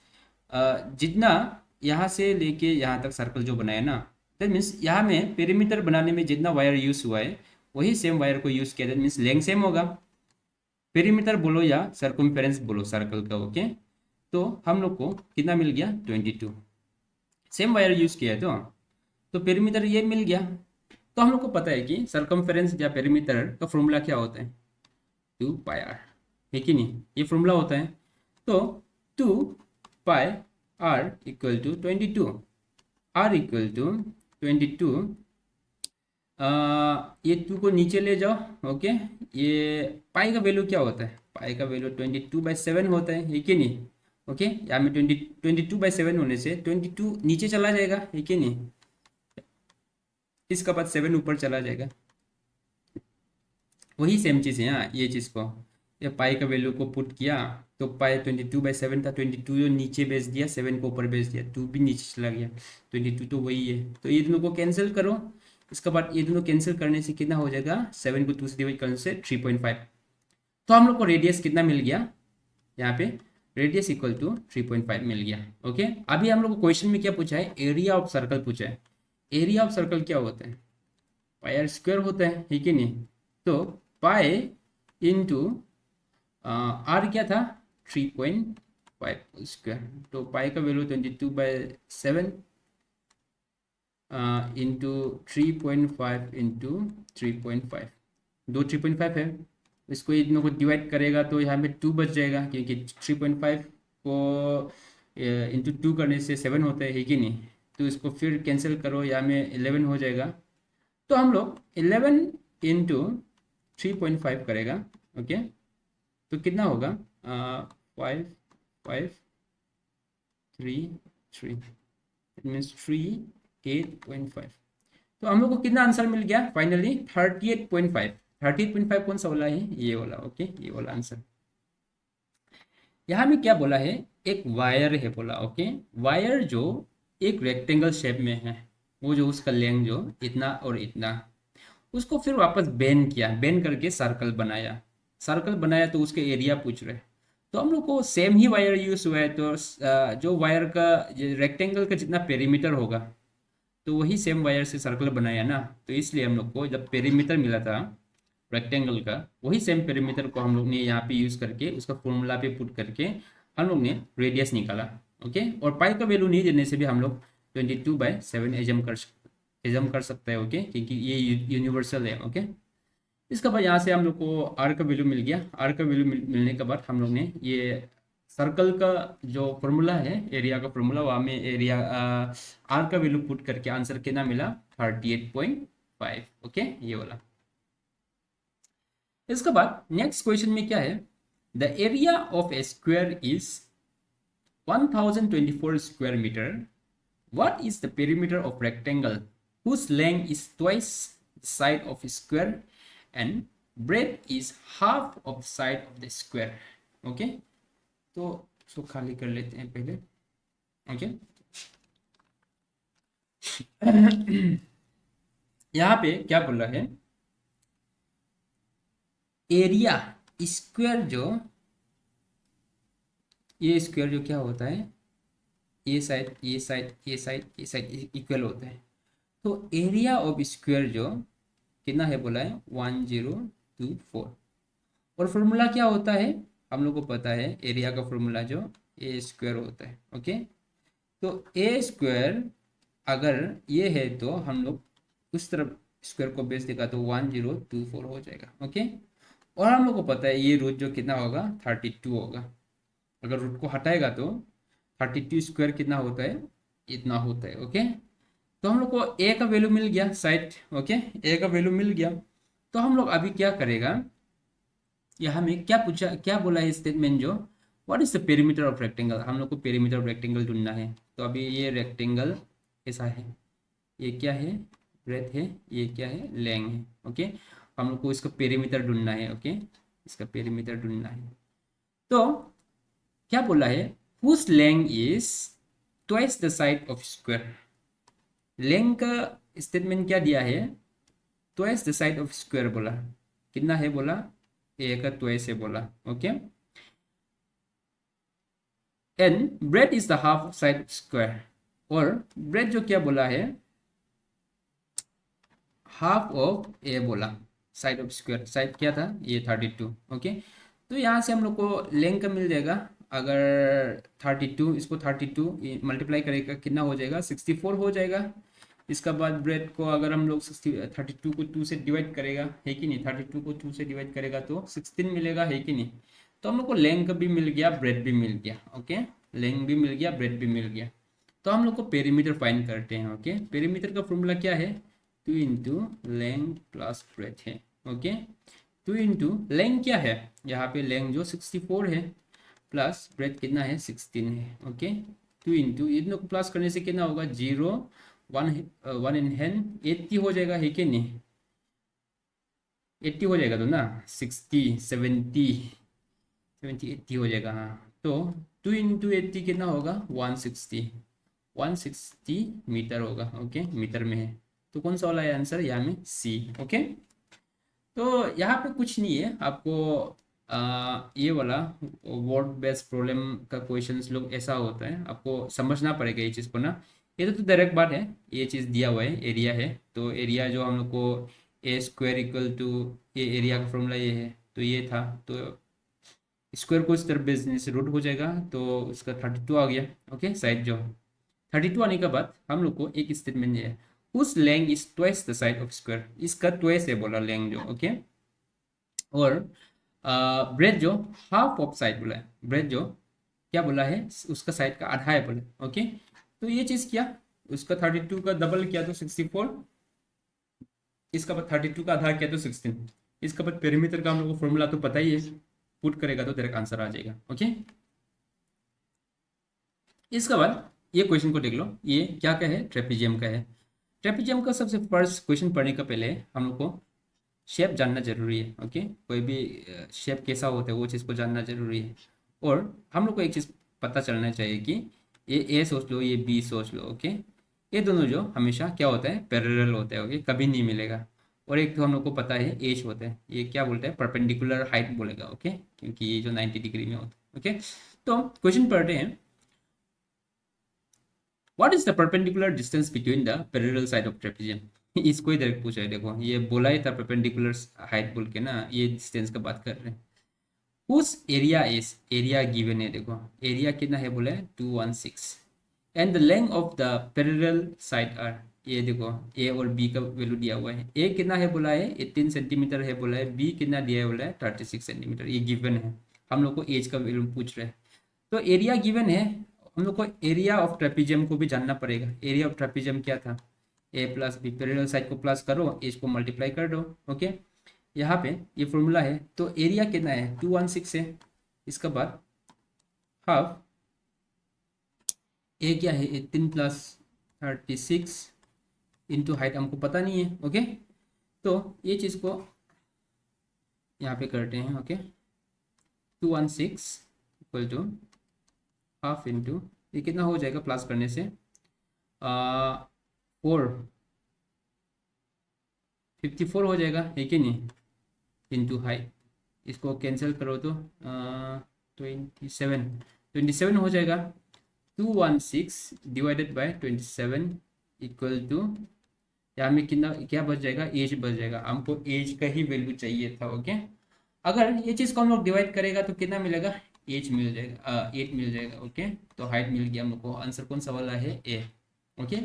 जितना यहाँ से लेके यहाँ तक सर्कल जो बनाया ना, दैट मीन्स यहाँ में पेरीमीटर बनाने में जितना वायर यूज़ हुआ है वही सेम वायर को यूज़ किया। दैट मीन्स लेंथ सेम होगा। पेरीमीटर बोलो या सर्कमफेरेंस बोलो सर्कल का। ओके, तो हम लोग को कितना मिल गया 22, सेम वायर यूज़ किया है तो पेरीमीटर ये मिल गया। तो हम लोग को पता है कि सर्कमफेरेंस या पेरीमीटर का फॉर्मूला क्या होता है, 2πr, है कि नहीं, ये फॉर्मूला होता है। तो 2πr equal to 22, r equal to 22। ये 2 को नीचे ले जाओ। ओके, ये पाई का वैल्यू क्या होता है, पाई का वैल्यू 22/7 होता है कि नहीं। ओके, यहाँ में 22/7 होने से 22 नीचे चला जाएगा, है कि नहीं, इसका बाद 7 ऊपर चला जाएगा। वही सेम चीज़ है यहाँ, ये चीज़ को, ये पाई का वैल्यू को पुट किया तो पाई 22/7 था, 22 जो नीचे भेज दिया, 7 को ऊपर भेज दिया, 2 भी नीचे चला गया, 22 तो वही है। तो ये दोनों को कैंसिल करो, इसके बाद ये दोनों कैंसिल करने से कितना हो जाएगा, 7 को 2 से डिवाइड करने से 3.5। तो हम लोग को रेडियस कितना मिल गया यहाँ पे, रेडियस इक्वल टू 3.5 मिल गया। ओके, अभी हम लोग को क्वेश्चन में क्या पूछा है, एरिया ऑफ सर्कल पूछा है। एरिया ऑफ सर्कल क्या होता है, पाई आर स्क्वायर होता है कि नहीं। तो पाई इंटू आर क्या था 3.5 स्क्वायर, तो पाई का वैल्यू 22/7 इंटू 3.5 इंटू 3.5, दो 3.5 है, इसको इन दोनों को डिवाइड करेगा तो यहाँ पे 2 बच जाएगा, क्योंकि 3.5 को इंटू 2 करने से 7 होता है कि नहीं। तो इसको फिर कैंसिल करो, यहाँ में 11 हो जाएगा। तो हम लोग 11 इंटू 3.5 करेगा। ओके, तो कितना होगा 5 5 3 3, मीन्स 38.5। तो हम लोग को कितना आंसर मिल गया फाइनली 38.5। 38.5 कौन सा वाला है, ये वाला। ओके, ये वाला आंसर। यहाँ में क्या बोला है, एक वायर है बोला। ओके, वायर जो एक रेक्टेंगल शेप में है, वो जो उसका लेंथ जो इतना और इतना, उसको फिर वापस बेंड किया, बेंड करके सर्कल बनाया। सर्कल बनाया तो उसके एरिया पूछ रहे। तो हम लोग को सेम ही वायर यूज हुआ है, तो जो वायर का रेक्टेंगल का जितना पेरीमीटर होगा तो वही सेम वायर से सर्कल बनाया ना, तो इसलिए हम लोग को जब पेरीमीटर मिला था रेक्टेंगल का, वही सेम पेरीमीटर को हम लोग ने यहाँ पे यूज़ करके उसका फॉर्मूला पे पुट करके हम लोग ने रेडियस निकाला। ओके, और पाई का वैल्यू नहीं देने से भी हम लोग 22/7 एजम कर सकते हैं। ओके, क्योंकि ये यूनिवर्सल है। ओके, इसके बाद यहाँ से हम लोग को आर का वैल्यू मिल गया। आर का वैल्यू मिलने के बाद हम लोग ने ये सर्कल का जो फॉर्मूला है, एरिया का फॉर्मूला, वहाँ में एरिया आर का वैल्यू पुट करके आंसर कितना मिला 38.5। ओके, ये वाला। इसके बाद नेक्स्ट क्वेश्चन में क्या है, the area of a square is 1024 square metre. What is the perimeter of rectangle whose length is twice the side of a square and breadth is half of the side of the square? Okay, तो इसको खाली कर लेते हैं पहले। Okay, यहाँ पे क्या बोल रहा है, एरिया स्क्वायर जो, ये स्क्वायर जो क्या होता है, ये साइड ये साइड ये साइड ये साइड इक्वल होता है। तो एरिया ऑफ स्क्वायर जो कितना है बोला है 1024। और फॉर्मूला क्या होता है, हम लोग को पता है एरिया का फॉर्मूला जो ए स्क्वायर होता है। ओके, तो ए स्क्वायर अगर ये है तो हम लोग उस तरफ स्क्वायर को बेस देगा तो 1024 हो जाएगा। ओके, और हम लोग को पता है ये रूट जो कितना होगा 32 होगा। अगर रूट को हटाएगा तो 32 स्क्वायर कितना होता है, इतना होता है। ओके, तो हम लोग को ए का वैल्यू मिल गया साइड। ओके, ए का वैल्यू मिल गया। तो हम लोग अभी क्या करेगा, यहाँ में क्या पूछा, क्या बोला है स्टेटमेंट जो, what is the perimeter of rectangle, हम लोग को पेरीमीटर ऑफ रेक्टेंगल ढूंढना है। तो अभी ये रेक्टेंगल ऐसा है, ये क्या है, ब्रेथ है, ये क्या है, लेंथ है। ओके, हम लोग को इसका पेरीमीटर ढूंढना है। ओके, इसका पेरीमीटर ढूंढना है। तो क्या बोला है, whose length is twice the side of square. Length का स्टेटमेंट क्या दिया है, twice the side of square बोला, कितना है बोला, ए का ट्वाइस है बोला। Okay, and breadth is the half of side square, और ब्रेथ जो क्या बोला है, हाफ ऑफ ए बोला, साइड ऑफ स्क्वायर, साइड क्या था ये 32। ओके, तो यहाँ से हम लोग को लेंथ का मिल जाएगा, अगर 32 इसको 32 मल्टीप्लाई करेगा कितना हो जाएगा, 64 हो जाएगा। इसका बाद ब्रेड को अगर हम लोग 32 को 2 से डिवाइड करेगा, है कि नहीं, 32 को 2 से डिवाइड करेगा तो 16 मिलेगा, है कि नहीं। तो हम लोग को लेंथ भी मिल गया, ब्रेड भी मिल गया। ओके, लेंथ भी मिल गया, ब्रेड भी मिल गया। तो हम लोग को पेरीमीटर फाइंड करते हैं। ओके, पेरीमीटर का फॉर्मूला क्या है, 2 इंटू लेंथ प्लस ब्रेथ है। ओके, 2 इंटू लेंथ क्या है, यहाँ पे लेंथ जो 64 है, प्लस ब्रेथ कितना है, 16 है। ओके, 2 इंटू इन लोग को प्लस करने से कितना होगा, 0 1 इन हैंड 80 हो जाएगा, है कि नहीं, 80 हो जाएगा तो ना, 60 70 70 80 हो जाएगा। हाँ, तो 2 इंटू 80 कितना होगा, 160 मीटर होगा। ओके, मीटर में है, तो कौन सा वाला है आंसर, यहाँ में सी। ओके, तो यहाँ पे कुछ नहीं है आपको, ये वाला वर्ड बेस्ड प्रॉब्लम का क्वेश्चंस लोग ऐसा होता है, आपको समझना पड़ेगा ये चीज़ को ना। ये तो डायरेक्ट बात है, ये चीज़ दिया हुआ है, एरिया है, तो एरिया जो हम लोग को ए स्क्वायर इक्वल टू, ये एरिया का फॉर्मूला ये है, तो ये था, तो स्क्वायर को इस तरफ भेजने से रूट हो जाएगा, तो उसका 32 आ गया। ओके, साइड जो 32 आने के बाद हम लोग को एक स्टेटमेंट है, उस length is twice the side of square, इसका ट्वाइस है बोला लेंथ जो। ओके, और ब्रेड जो हाफ ऑफ साइड बोला है, ब्रेड जो क्या बोला है, उसका साइड का आधा है बोला। ओके, तो ये चीज़ क्या, उसका 32 का डबल किया तो 64, इसका बाद 32 का आधा किया तो 16, इसका बाद पेरीमीटर का हम लोग को फॉर्मूला तो पता ही है, पुट करेगा तो डायरेक्ट आंसर आ जाएगा। ओके, इसके बाद ये क्वेश्चन को देख लो, ये क्या है, ट्रेपेजियम का है। ट्रेपेजियम का सबसे फर्स्ट क्वेश्चन पढ़ने का पहले हम लोग को शेप जानना जरूरी है। ओके, कोई भी शेप कैसा होता है वो चीज़ को जानना जरूरी है। और हम लोग को एक चीज़ पता चलना चाहिए कि ये ए सोच लो, ये बी सोच लो। ओके, ये दोनों जो हमेशा क्या होता है, पैरेलल होता है। ओके, कभी नहीं मिलेगा। और एक तो हम लोग को पता है एज होता है, ये क्या बोलते हैं, परपेंडिकुलर हाइट बोलेगा। ओके, क्योंकि ये जो 90 डिग्री में होता है। ओके, तो क्वेश्चन पढ़ते हैं, what is the perpendicular distance between the parallel side of trapezium. इसको ही डायरेक्ट पूछा है, देखो ये बोला ही था परपेंडिकुलर हाइट बोल के ना, ये डिस्टेंस का बात कर रहे हैं। उस एरिया इज, एरिया गिवन है, देखो एरिया कितना है बोला है, 216, and the length of the parallel side are, ये देखो ए और बी का वैल्यू दिया हुआ है, ए कितना है बोला है 18 सेंटीमीटर है बोला है, बी कितना दिया है बोला है 36 सेंटीमीटर, ये गिवन है। हम लोग को एज का वैल्यू पूछ रहे हैं, तो एरिया गिवन है, हम लोग को एरिया ऑफ ट्रेपेजियम को भी जानना पड़ेगा। एरिया ऑफ ट्रेपेजियम क्या था, ए प्लस बी, पैरेलल साइड को प्लस करो, एज को मल्टीप्लाई कर दो। ओके, यहाँ पे ये फॉर्मूला है, तो एरिया कितना है 216 है, इसका बाद हाफ, ए क्या है 18 प्लस 36 इंटू हाइट हमको पता नहीं है। ओके, तो ये चीज़ को यहाँ पे करते हैं। Okay, 216 equal to half into, ये कितना हो जाएगा प्लस करने से 54 हो जाएगा, है कि नहीं, इंटू हाइट, इसको कैंसिल करो तो 27 हो जाएगा। 216 डिवाइडेड बाय 27 इक्वल टू, यहाँ में कितना क्या बच जाएगा, एज बच जाएगा, हमको एज का ही वैल्यू चाहिए था। ओके, अगर ये चीज़ को हम लोग डिवाइड करेगा तो कितना मिलेगा, एज मिल जाएगा, 8 मिल जाएगा। ओके, तो हाइट मिल गया हम लोग को, आंसर कौन सा वाला है, ए। ओके,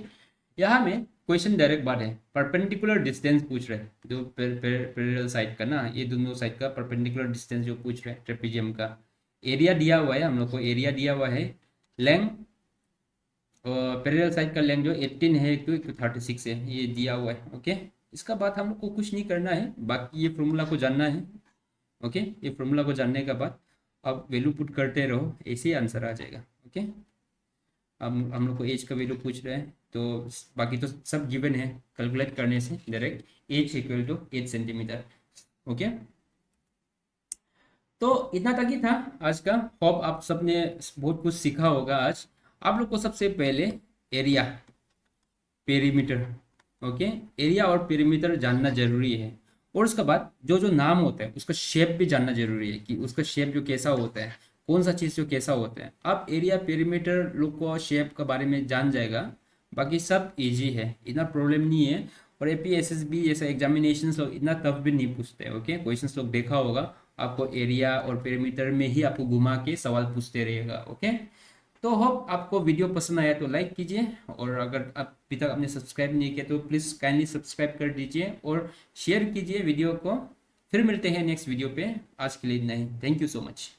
यहाँ में क्वेश्चन डायरेक्ट बात है, परपेंडिकुलर डिस्टेंस पूछ रहे हैं, जो पैरेलल साइड का ना, ये दोनों साइड का परपेंडिकुलर डिस्टेंस जो पूछ रहे हैं ट्रेपेजियम का, एरिया दिया हुआ है, हम लोग को एरिया दिया हुआ है, लेंथ और पैरेलल साइड का लेंथ जो 18 है तो 36 है, ये दिया हुआ है। ओके, इसका बाद हम लोग को कुछ नहीं करना है, बाकी ये फॉर्मूला को जानना है। ओके, ये फॉर्मूला को जानने के बाद अब वैल्यू पुट करते रहो, ऐसे ही आंसर आ जाएगा। ओके, अब हम लोग को एज का वैल्यू पूछ रहे हैं, तो बाकी तो सब गिवन है, कैलकुलेट करने से direct as equal to 8 centimetre. Okay, तो इतना तक ही था आज का। होप आप सबने बहुत कुछ सीखा होगा आज। आप लोग को सबसे पहले एरिया, पेरीमीटर, ओके, एरिया और पेरीमीटर जानना जरूरी है। और उसके बाद जो जो नाम होता है उसका शेप भी जानना जरूरी है, कि उसका शेप जो कैसा होता है, कौन सा चीज़ जो कैसा होता है। आप एरिया पेरीमीटर लोग को शेप के बारे में जान जाएगा, बाकी सब इजी है, इतना प्रॉब्लम नहीं है। और APSSB जैसा एग्जामिनेशन लोग इतना टफ भी नहीं पूछते। ओके, क्वेश्चन लोग देखा होगा, आपको एरिया और पेरीमीटर में ही आपको घुमा के सवाल पूछते रहेगा। ओके, तो होप आपको वीडियो पसंद आया तो लाइक कीजिए, और अगर आप अभी तक आपने सब्सक्राइब नहीं किया तो प्लीज़ काइंडली सब्सक्राइब कर दीजिए और शेयर कीजिए वीडियो को। फिर मिलते हैं नेक्स्ट वीडियो पे, आज के लिए इतना ही। Thank you so much.